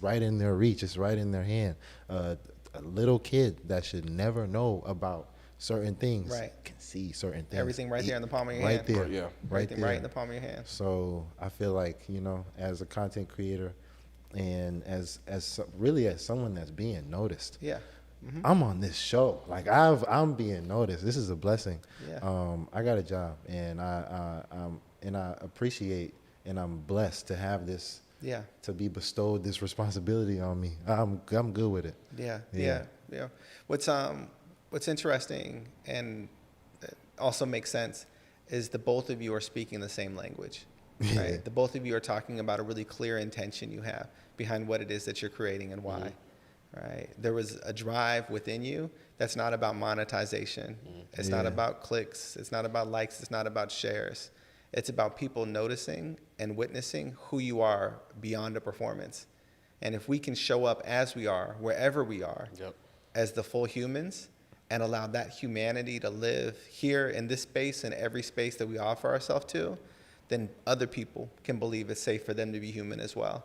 right in their reach. It's right in their hand. A little kid that should never know about certain things can see certain things. Everything right there in the palm of your hand. Right there. Yeah. Right there. Right in the palm of your hand. So I feel like, you know, as a content creator and as someone that's being noticed. Yeah. Mm-hmm. I'm on this show. Like I'm being noticed. This is a blessing. Yeah. I got a job, and I appreciate, and I'm blessed to have this. Yeah. To be bestowed this responsibility on me. I'm good with it. Yeah. What's interesting and also makes sense is the both of you are speaking the same language. Right. The both of you are talking about a really clear intention you have behind what it is that you're creating and why. Mm-hmm. Right. There was a drive within you that's not about monetization. It's not about clicks. It's not about likes. It's not about shares. It's about people noticing and witnessing who you are beyond a performance. And if we can show up as we are, wherever we are, as the full humans, and allow that humanity to live here in this space and every space that we offer ourselves to, then other people can believe it's safe for them to be human as well.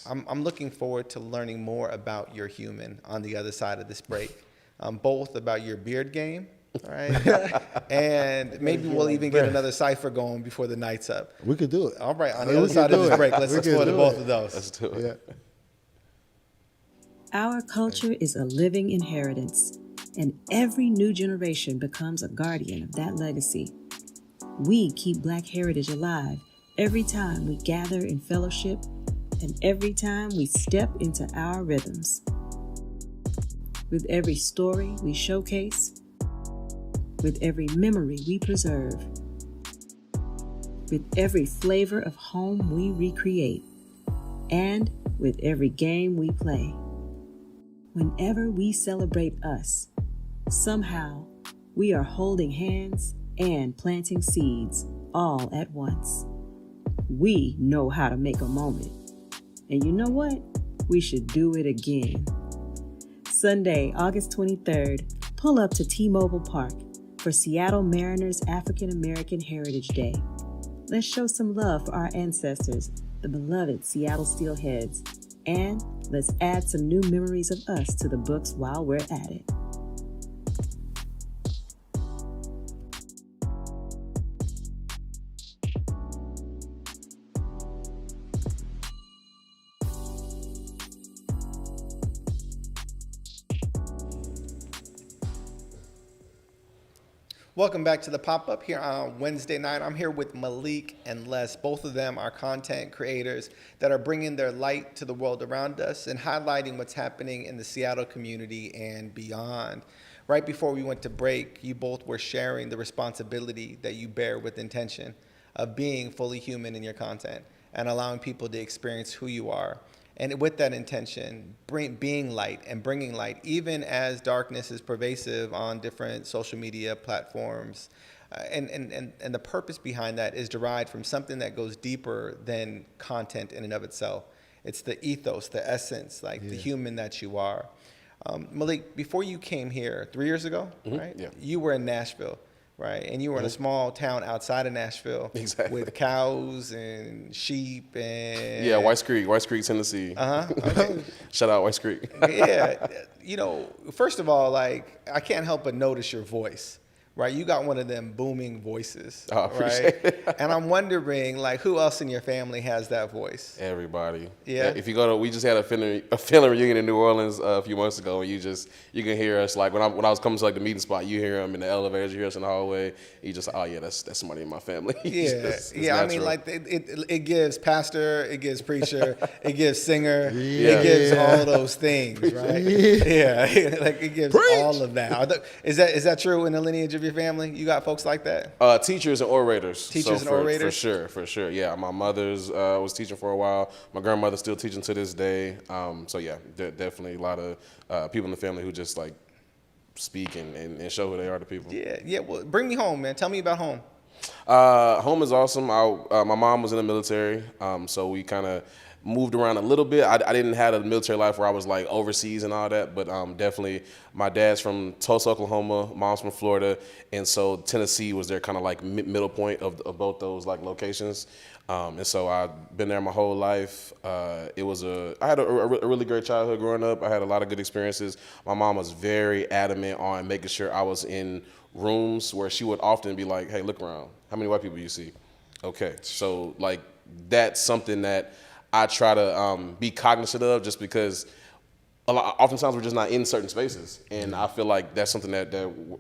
I'm looking forward to learning more about your human on the other side of this break, both about your beard game, all right? And maybe we'll even get another cipher going before the night's up. We could do it. All right, on the other side of this break, let's explore both of those. Let's do it. Yeah. Our culture is a living inheritance, and every new generation becomes a guardian of that legacy. We keep Black heritage alive every time we gather in fellowship and every time we step into our rhythms. With every story we showcase, with every memory we preserve, with every flavor of home we recreate, and with every game we play. Whenever we celebrate us, somehow we are holding hands and planting seeds all at once. We know how to make a moment. And you know what? We should do it again. Sunday, August 23rd, pull up to T-Mobile Park for Seattle Mariners African American Heritage Day. Let's show some love for our ancestors the beloved Seattle Steelheads, and let's add some new memories of us to the books while we're at it. Welcome back to the pop-up here on Wednesday night. I'm here with Malik and Les. Both of them are content creators that are bringing their light to the world around us and highlighting what's happening in the Seattle community and beyond. Right before we went to break, you both were sharing the responsibility that you bear with intention of being fully human in your content and allowing people to experience who you are. And with that intention, being light and bringing light, even as darkness is pervasive on different social media platforms. And the purpose behind that is derived from something that goes deeper than content in and of itself. It's the ethos, the essence, the human that you are. Malik, before you came here 3 years ago, right? Yeah. You were in Nashville. Right, and you were in a small town outside of Nashville, exactly, with cows and sheep and White Creek, Tennessee. Okay. Shout out White Creek. Yeah, first of all, I can't help but notice your voice. Right, you got one of them booming voices. Oh, I appreciate it. And I'm wondering, who else in your family has that voice? Everybody. Yeah. If you we just had a family reunion in New Orleans a few months ago, and you can hear us when I was coming to the meeting spot, you hear them in the elevators, you hear us in the hallway. You just that's somebody in my family. Yeah, it's I mean, it gives pastor, it gives preacher, it gives singer, it gives all those things, right? Yeah, it gives all of that. Is that true in the lineage of your family? You got folks like that? Teachers and orators. Teachers and orators? For sure. Yeah, my mother's was teaching for a while. My grandmother's still teaching to this day. Definitely a lot of people in the family who just speak and show who they are to people. Yeah. Well, bring me home, man. Tell me about home. Home is awesome. My mom was in the military, so we kind of moved around a little bit. I didn't have a military life where I was overseas and all that, but definitely my dad's from Tulsa, Oklahoma, mom's from Florida, and so Tennessee was their kind of middle point of both those locations. And so I've been there my whole life. I had a really great childhood growing up. I had a lot of good experiences. My mom was very adamant on making sure I was in rooms where she would often be like, "Hey, look around. How many white people you see?" Okay, so that's something that I try to be cognizant of, just because oftentimes we're just not in certain spaces, and I feel like that's something that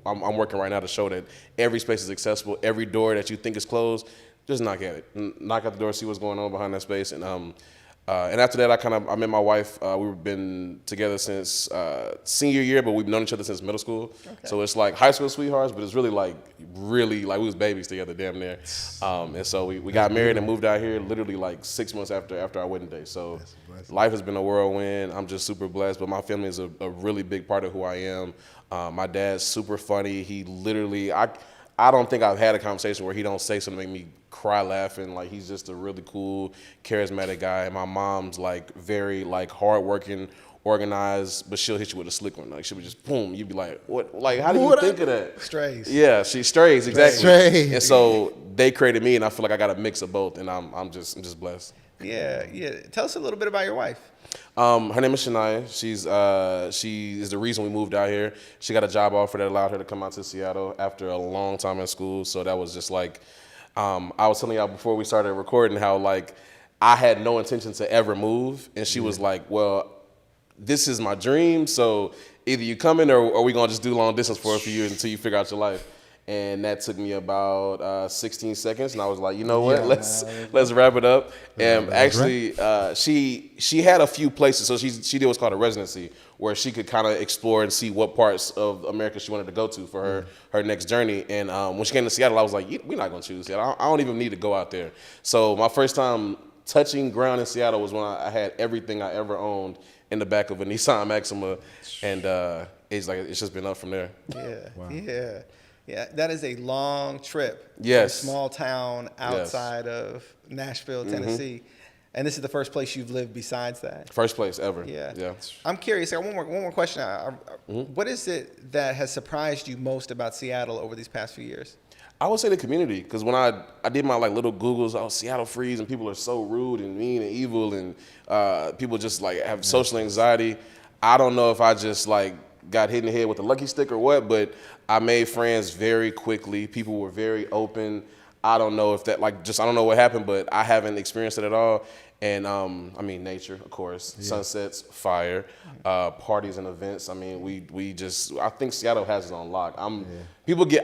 I'm working right now to show that every space is accessible. Every door that you think is closed, just knock at it, knock at the door, see what's going on behind that space, and after that, I met my wife. We've been together since senior year, but we've known each other since middle school. Okay. So it's high school sweethearts, but it's really we was babies together, damn near. And so we got married and moved out here literally 6 months after our wedding day. So life has been a whirlwind. I'm just super blessed, but my family is a really big part of who I am. My dad's super funny. He literally, I don't think I've had a conversation where he don't say something to make me cry laughing. He's just a really cool, charismatic guy. And my mom's very hardworking, organized, but she'll hit you with a slick one. She'll be just boom. You'd be like, what? How do you think of that? Strays. Yeah, she's strays, exactly. Strays. And so they created me, and I feel like I got a mix of both, and I'm just blessed. Yeah. Tell us a little bit about your wife. Her name is Shania. She is the reason we moved out here. She got a job offer that allowed her to come out to Seattle after a long time in school. So that was just I was telling y'all before we started recording how I had no intention to ever move, and she was like, "Well, this is my dream. So either you coming or we gonna just do long distance for a few years until you figure out your life." And that took me about 16 seconds, and I was like, you know what, let's wrap it up. And actually, she had a few places, so she did what's called a residency, where she could kind of explore and see what parts of America she wanted to go to for her next journey. And when she came to Seattle, I was like, we're not gonna choose Seattle. I don't even need to go out there. So my first time touching ground in Seattle was when I had everything I ever owned in the back of a Nissan Maxima, and it's just been up from there. Yeah, wow. Yeah, that is a long trip. Yes. From a small town outside of Nashville, Tennessee. And this is the first place you've lived besides that? First place ever. Yeah. I'm curious. I got one more question. What is it that has surprised you most about Seattle over these past few years? I would say the community, because when I did my like little Googles, Seattle freeze, and people are so rude and mean and evil, and people just like have social anxiety. I don't know if I just like got hit in the head with a lucky stick or what, but I made friends very quickly. People were very open. I don't know if that I don't know what happened, but I haven't experienced it at all. And I mean, nature, of course, sunsets, fire, parties and events. I mean, I think Seattle has it on lock.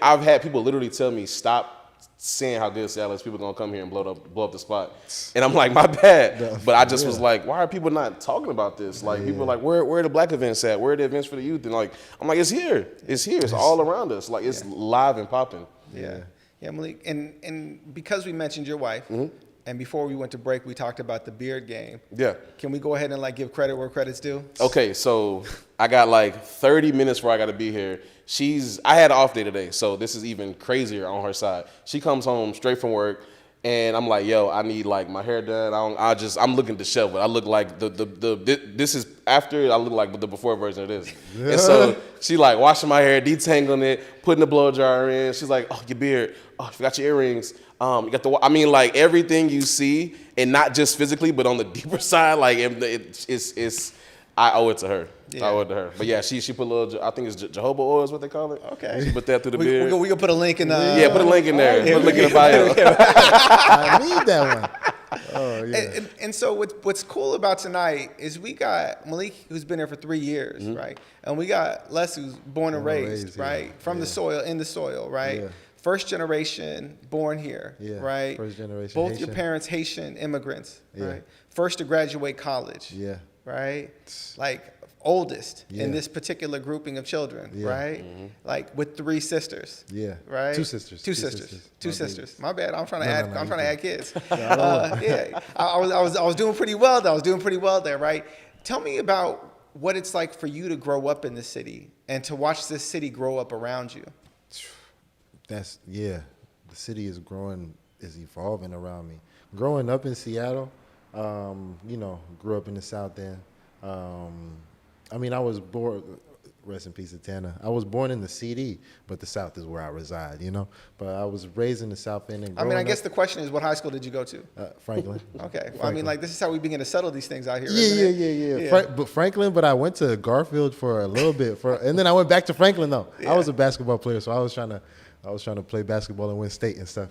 I've had people literally tell me, stop saying how good Seattle is. People gonna come here and blow up the spot. And I'm like, my bad. But I just was like, why are people not talking about this? Like, people are like, where are the black events at? Where are the events for the youth? And like, I'm like, it's here. It's here. It's all around us. Like, it's live and popping. Yeah, Malik. And because we mentioned your wife, and before we went to break, we talked about the beard game. Yeah. Can we go ahead and like give credit where credit's due? Okay, so I got like 30 minutes where I got to be here. I had an off day today, so this is even crazier on her side. She comes home straight from work, and I'm like, yo, I need like my hair done. I'm looking disheveled. I look like this is after, I look like the before version of this. And so she like washing my hair, detangling it, putting the blow dryer in. She's like, oh, your beard. Oh, you forgot your earrings. You got like everything you see, and not just physically, but on the deeper side, like it's I owe it to her. Yeah. I owe it to her. But yeah, she put a little, I think it's jojoba oil is what they call it. Okay. She put that through the beard. We can put a link in put a link in there. Put a link in the bio. I need that one. Oh, yeah. And so what's cool about tonight is we got Malik, who's been here for 3 years, right? And we got Les, who's born and raised, right? From the soil, in the soil, right? Yeah. First generation born here, right? First generation Both Haitian. your parents Haitian immigrants, right? First to graduate college, right? Like oldest in this particular grouping of children, right? Like with 3 sisters, right? Two sisters. My bad. I'm trying to add kids. I was doing pretty well there, right? Tell me about what it's like for you to grow up in the city and to watch this city grow up around you. The city is growing, is evolving around me. Growing up in Seattle, grew up in the South End. I mean, I was born, rest in peace to Tana. I was born in the CD, but the South is where I reside, But I was raised in the South End. And I guess the question is, what high school did you go to? Franklin. Okay. Well, Franklin. This is how we begin to settle these things out here. Yeah. Franklin, but I went to Garfield for a little bit, and then I went back to Franklin, though. Yeah. I was a basketball player, so I was trying to play basketball and win state and stuff,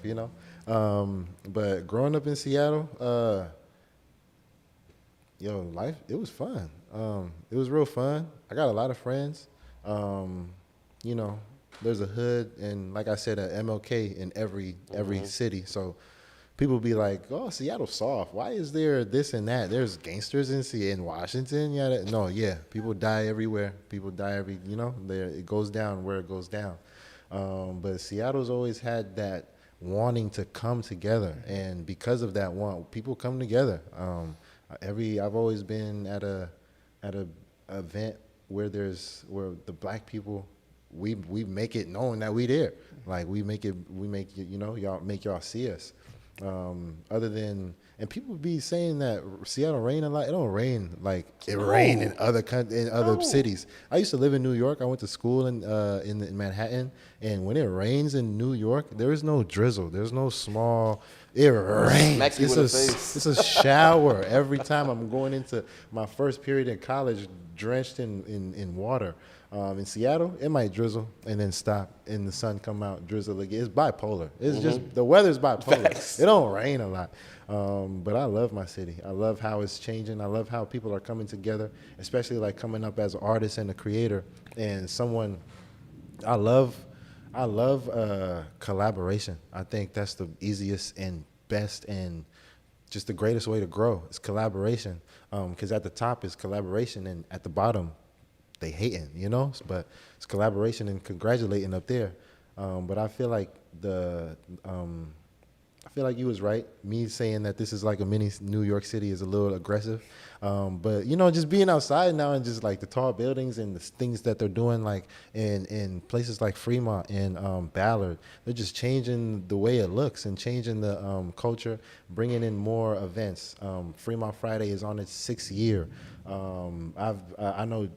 But growing up in Seattle, life, it was fun. It was real fun. I got a lot of friends. There's a hood and, like I said, a MLK in every city. So people be like, oh, Seattle's soft. Why is there this and that? There's gangsters in Washington. People die everywhere. It goes down where it goes down. But Seattle's always had that wanting to come together. And because of that want, people come together. I've always been at a event where the black people, we make it known that we there. Like y'all make y'all see us. And people be saying that Seattle rain a lot. It don't rain like it rain in other cities. I used to live in New York. I went to school in Manhattan, and when it rains in New York, there is no drizzle. There's no small. It rains. It's a shower every time I'm going into my first period in college, drenched in water. In Seattle, it might drizzle and then stop, and the sun come out, drizzle again. It's bipolar. It's just the weather's bipolar. Facts. It don't rain a lot. But I love my city. I love how it's changing. I love how people are coming together, especially like coming up as an artist and a creator and someone. I love collaboration. I think that's the easiest and best and just the greatest way to grow is collaboration. Because at the top is collaboration, and at the bottom, they hating, But it's collaboration and congratulating up there. But I feel like you was right. Me saying that this is like a mini New York City is a little aggressive. But just being outside now and just like the tall buildings and the things that they're doing, like in places like Fremont and Ballard, they're just changing the way it looks and changing the culture, bringing in more events. Fremont Friday is on its 6th year. I know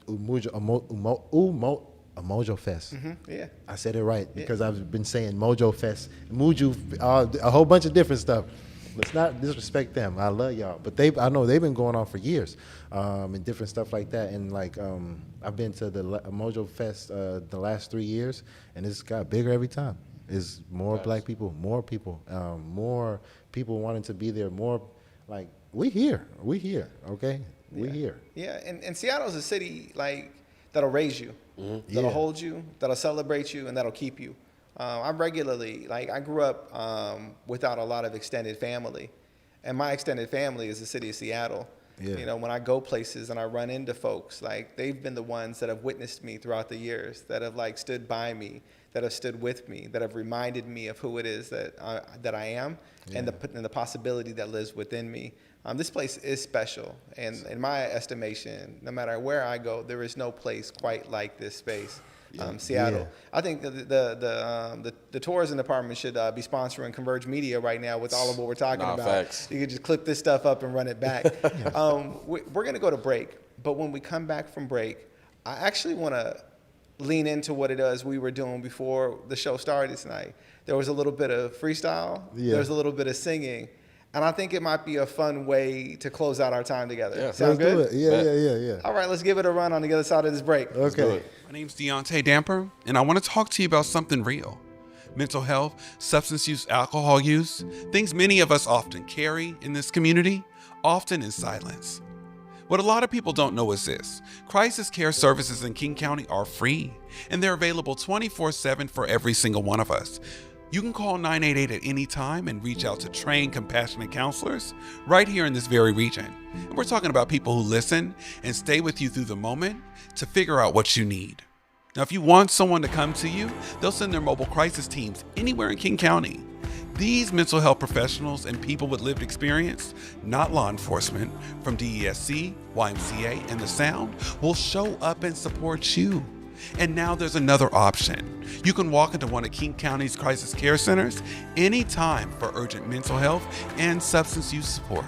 a Mojo Fest. Yeah. I said it right because I've been saying Mojo Fest, Muju, a whole bunch of different stuff. Let's not disrespect them. I love y'all, but I know they've been going on for years, and different stuff like that. And like I've been to the Mojo Fest the last 3 years, and it's got bigger every time. It's more black people, more people wanting to be there. More like we here, okay, we here. Yeah, and Seattle's a city like that'll raise you, that'll hold you, that'll celebrate you, and that'll keep you. I grew up without a lot of extended family, and my extended family is the city of Seattle. Yeah. You know, when I go places and I run into folks, like they've been the ones that have witnessed me throughout the years, that have like stood by me, that have stood with me, that have reminded me of who it is that I am, and the possibility that lives within me. This place is special, and in my estimation, no matter where I go, there is no place quite like this space. Seattle. I think the tourism department should be sponsoring Converge Media right now with all of what we're talking about. Facts. You could just clip this stuff up and run it back. We're going to go to break, but when we come back from break, I actually want to lean into what it is we were doing before the show started tonight. There was a little bit of freestyle. Yeah. There was a little bit of singing. And I think it might be a fun way to close out our time together. Yeah. Sound Let's good? do it. Yeah. All right, let's give it a run on the other side of this break. Okay. My name's Deontay Damper, and I want to talk to you about something real. Mental health, substance use, alcohol use, things many of us often carry in this community, often in silence. What a lot of people don't know is this: crisis care services in King County are free, and they're available 24/7 for every single one of us. You can call 988 at any time and reach out to trained, compassionate counselors right here in this very region. And we're talking about people who listen and stay with you through the moment to figure out what you need. Now, if you want someone to come to you, they'll send their mobile crisis teams anywhere in King County. These mental health professionals and people with lived experience, not law enforcement, from DESC, YMCA, and the Sound, will show up and support you. And now there's another option. You can walk into one of King County's crisis care centers anytime for urgent mental health and substance use support.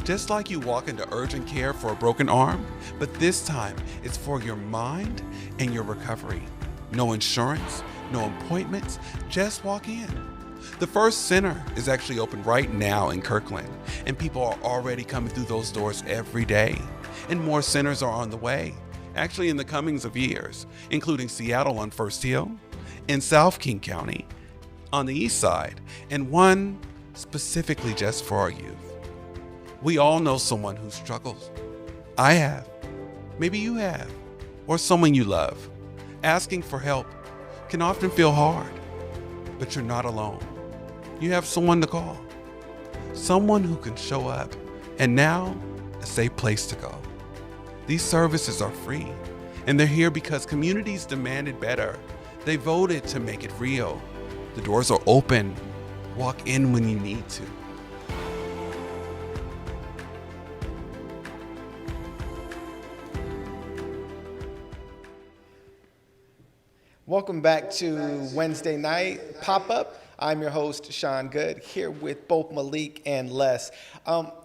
Just like you walk into urgent care for a broken arm, but this time it's for your mind and your recovery. No insurance, no appointments, just walk in. The first center is actually open right now in Kirkland, and people are already coming through those doors every day. And more centers are on the way, actually in the comings of years, including Seattle on First Hill, in South King County, on the east side, and one specifically just for our youth. We all know someone who struggles. I have. Maybe you have. Or someone you love. Asking for help can often feel hard, but you're not alone. You have someone to call. Someone who can show up, and now a safe place to go. These services are free, and they're here because communities demanded better. They voted to make it real. The doors are open. Walk in when you need to. Welcome back to Wednesday night pop-up. I'm your host, Sean Goode, here with both Malik and Les.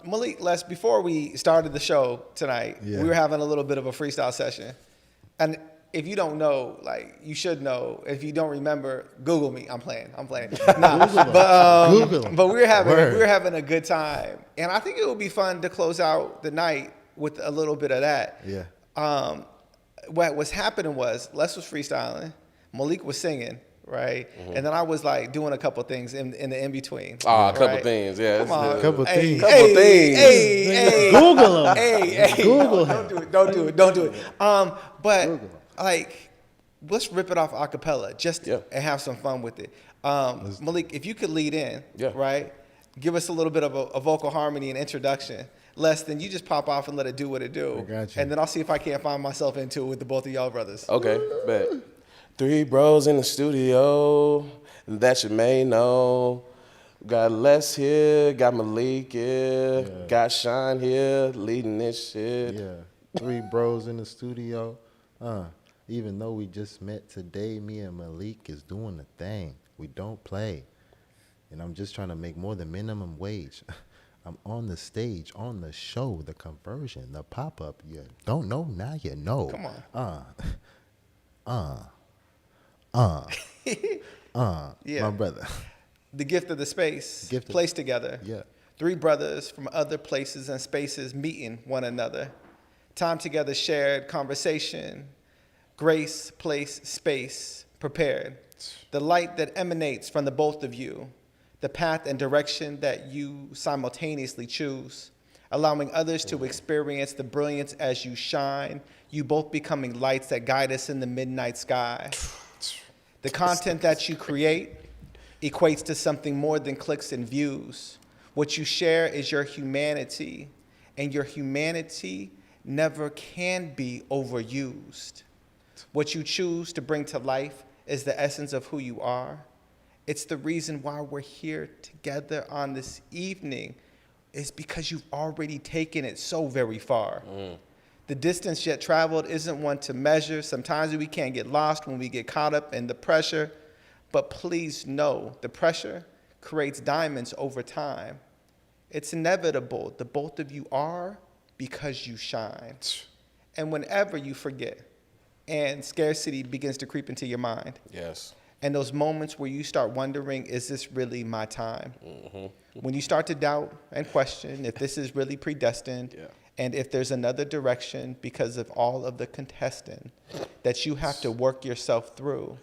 Malik, Les, before we started the show tonight, we were having a little bit of a freestyle session. And if you don't know, like, you should know. If you don't remember, Google me. I'm playing. Nah, but we were having a good time. And I think it would be fun to close out the night with a little bit of that. Yeah. What was happening was Les was freestyling, Malik was singing, right? Mm-hmm. And then I was like doing a couple things in the in-between. A couple things, yeah. Come on. Couple things. Hey. Google them. Hey. Google Don't do it. But like, let's rip it off a cappella and have some fun with it. Malik, if you could lead in, right? Give us a little bit of a vocal harmony and introduction. Less than you just pop off and let it do what it do. I got you. And then I'll see if I can't find myself into it with the both of y'all brothers. Okay, bet. 3 bros in the studio that you may know. Got Les here, got Malik here, got Sean here leading this shit. Yeah. 3 bros in the studio. Even though we just met today, me and Malik is doing the thing. We don't play. And I'm just trying to make more than minimum wage. I'm on the stage, on the show, the conversion, the pop-up. You don't know, now you know. Come on. Yeah. My brother. The gift of the space, Gift of- placed together. Yeah. 3 brothers from other places and spaces meeting one another. Time together shared, conversation, grace, place, space, prepared. The light that emanates from the both of you, the path and direction that you simultaneously choose, allowing others to experience the brilliance as you shine, you both becoming lights that guide us in the midnight sky. The content that you create equates to something more than clicks and views. What you share is your humanity, and your humanity never can be overused. What you choose to bring to life is the essence of who you are. It's the reason why we're here together on this evening, is because you've already taken it so very far. The distance yet traveled isn't one to measure. Sometimes we can't get lost when we get caught up in the pressure. But please know, the pressure creates diamonds over time. It's inevitable. The both of you are because you shine. And whenever you forget and scarcity begins to creep into your mind, Yes. and those moments where you start wondering, is this really my time? When you start to doubt and question if this is really predestined, and if there's another direction because of all of the contestant that you have to work yourself through,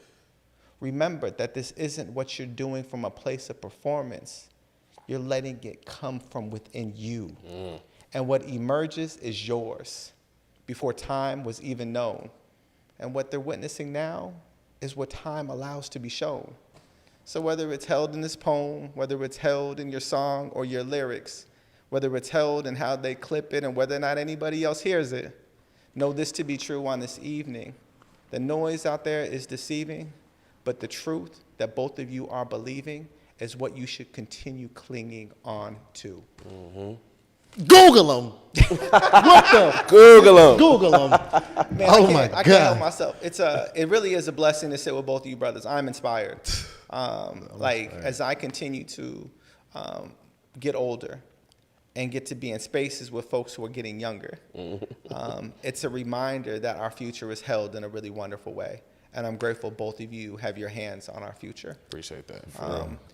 remember that this isn't what you're doing from a place of performance. You're letting it come from within you. And what emerges is yours before time was even known. And what they're witnessing now is what time allows to be shown. So whether it's held in this poem, whether it's held in your song or your lyrics, whether it's held in how they clip it and whether or not anybody else hears it, know this to be true on this evening. The noise out there is deceiving, but the truth that both of you are believing is what you should continue clinging on to. Google them. What the? Google them. Google them. Man, Oh I my can't help God. myself. It really is a blessing to sit with both of you brothers. I'm inspired. As I continue to get older and get to be in spaces with folks who are getting younger, it's a reminder that our future is held in a really wonderful way. And I'm grateful both of you have your hands on our future. Appreciate that.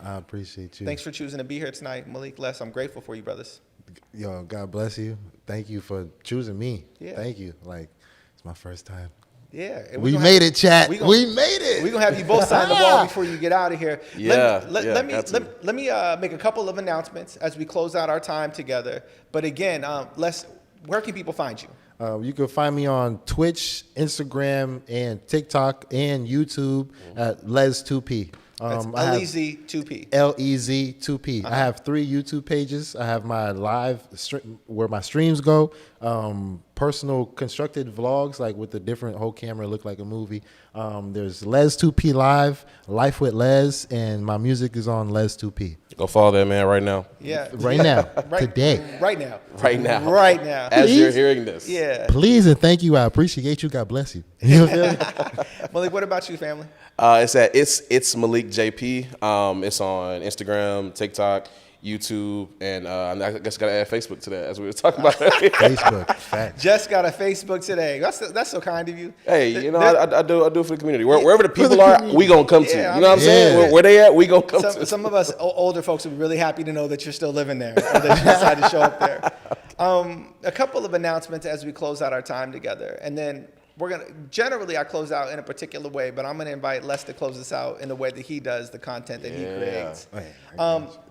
I appreciate you. Thanks for choosing to be here tonight, Malik, Les. I'm grateful for you, brothers. Yo, God bless you. Thank you for choosing me. Yeah. Thank you. Like, it's my first time. Yeah. and We gonna made have- it, chat. we We, gonna- made it. We're going to have you both sign the wall before you get out of here. Yeah, Let me make a couple of announcements as we close out our time together. But again, Les, where can people find you? You can find me on Twitch, Instagram, and TikTok, and YouTube at Lez2P. That's I have Lez2P. Lez2P. I have 3 YouTube pages. I have my live where my streams go, personal constructed vlogs, like with the different whole camera look like a movie. There's Lez2P Live, Life with Les, and my music is on Lez2P. Go follow that man right now. Yeah. Right now, Right- today. Right now. Right now. Right now. As you're Please? hearing this. Yeah. Please and thank you. I appreciate you. God bless you. You know what I'm saying? Malik, what about you, family? It's Malik JP. It's on Instagram, TikTok, YouTube, and I guess gotta add Facebook to that as we were talking about. Facebook. Facts. Just got a Facebook today. That's so kind of you. Hey, you know, I do it for the community. Wherever the people are, we gonna come to. Yeah, You know what I'm saying? yeah. Where they at, we gonna come to. Some of us older folks would be really happy to know that you're still living there, or that you decided to show up there. A couple of announcements as we close out our time together, and then generally I close out in a particular way, but I'm gonna invite Les to close this out in the way that he does the content that he creates.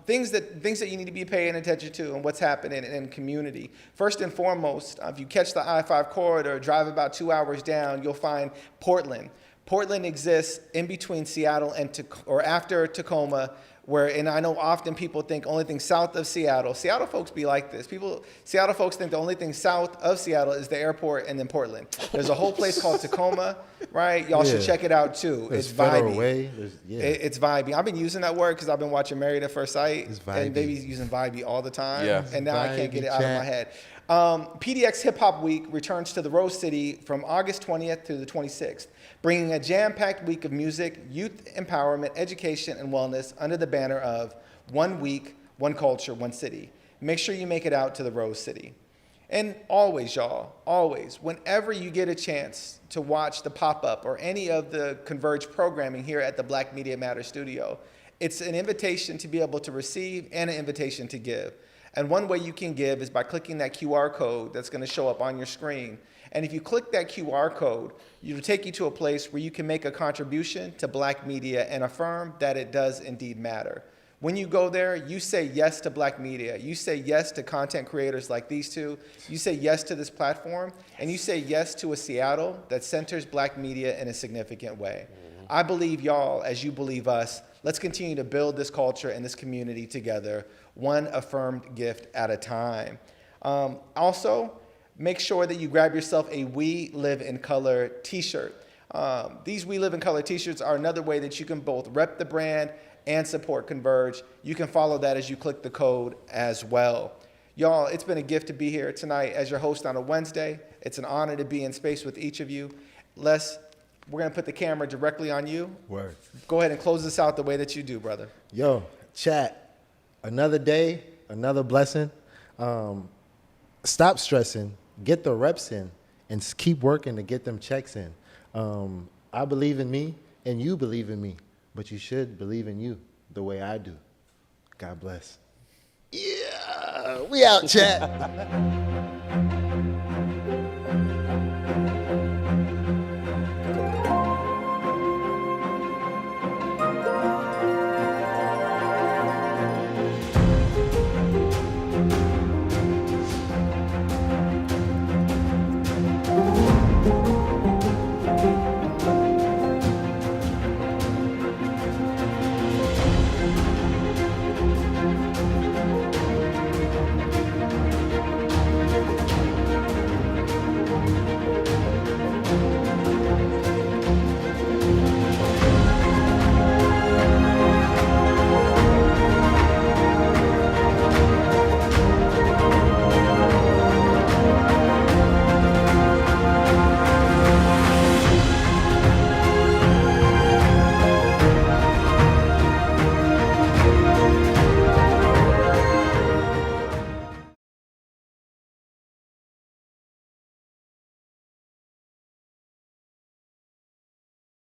Things that you need to be paying attention to and what's happening in community. First and foremost, if you catch the I-5 corridor, drive about 2 hours down, you'll find Portland. Portland exists in between Seattle and or after Tacoma, and I know often people think only thing south of Seattle. Seattle folks be like this. Seattle folks think the only thing south of Seattle is the airport and then Portland. There's a whole place called Tacoma, right? Y'all should check it out too. There's It's Federal vibey. Way. It's vibey. I've been using that word because I've been watching Married at First Sight. It's vibey. And baby's using vibey all the time. Yeah. And now I can't get it out of Vibey my head. PDX Hip Hop Week returns to the Rose City from August 20th to the 26th, bringing a jam-packed week of music, youth empowerment, education, and wellness under the banner of 1 week, 1 culture, 1 city. Make sure you make it out to the Rose City. And always, y'all, always, whenever you get a chance to watch the pop-up or any of the Converge programming here at the Black Media Matters studio, it's an invitation to be able to receive and an invitation to give. And one way you can give is by clicking that QR code that's going to show up on your screen. And if you click that QR code, it'll take you to a place where you can make a contribution to Black media and affirm that it does indeed matter. When you go there, you say yes to Black media. You say yes to content creators like these two. You say yes to this platform. And you say yes to a Seattle that centers Black media in a significant way. I believe y'all, as you believe us, let's continue to build this culture and this community together, one affirmed gift at a time. Also, make sure that you grab yourself a We Live in Color t-shirt. These We Live in Color t-shirts are another way that you can both rep the brand and support Converge. You can follow that as you click the code as well. Y'all, it's been a gift to be here tonight as your host on a Wednesday. It's an honor to be in space with each of you. Les, we're gonna put the camera directly on you. Word. Go ahead and close this out the way that you do, brother. Yo, chat, another day, another blessing. Stop stressing, get the reps in, and keep working to get them checks in. I believe in me, and you believe in me, but you should believe in you the way I do. God bless. Yeah, we out, chat.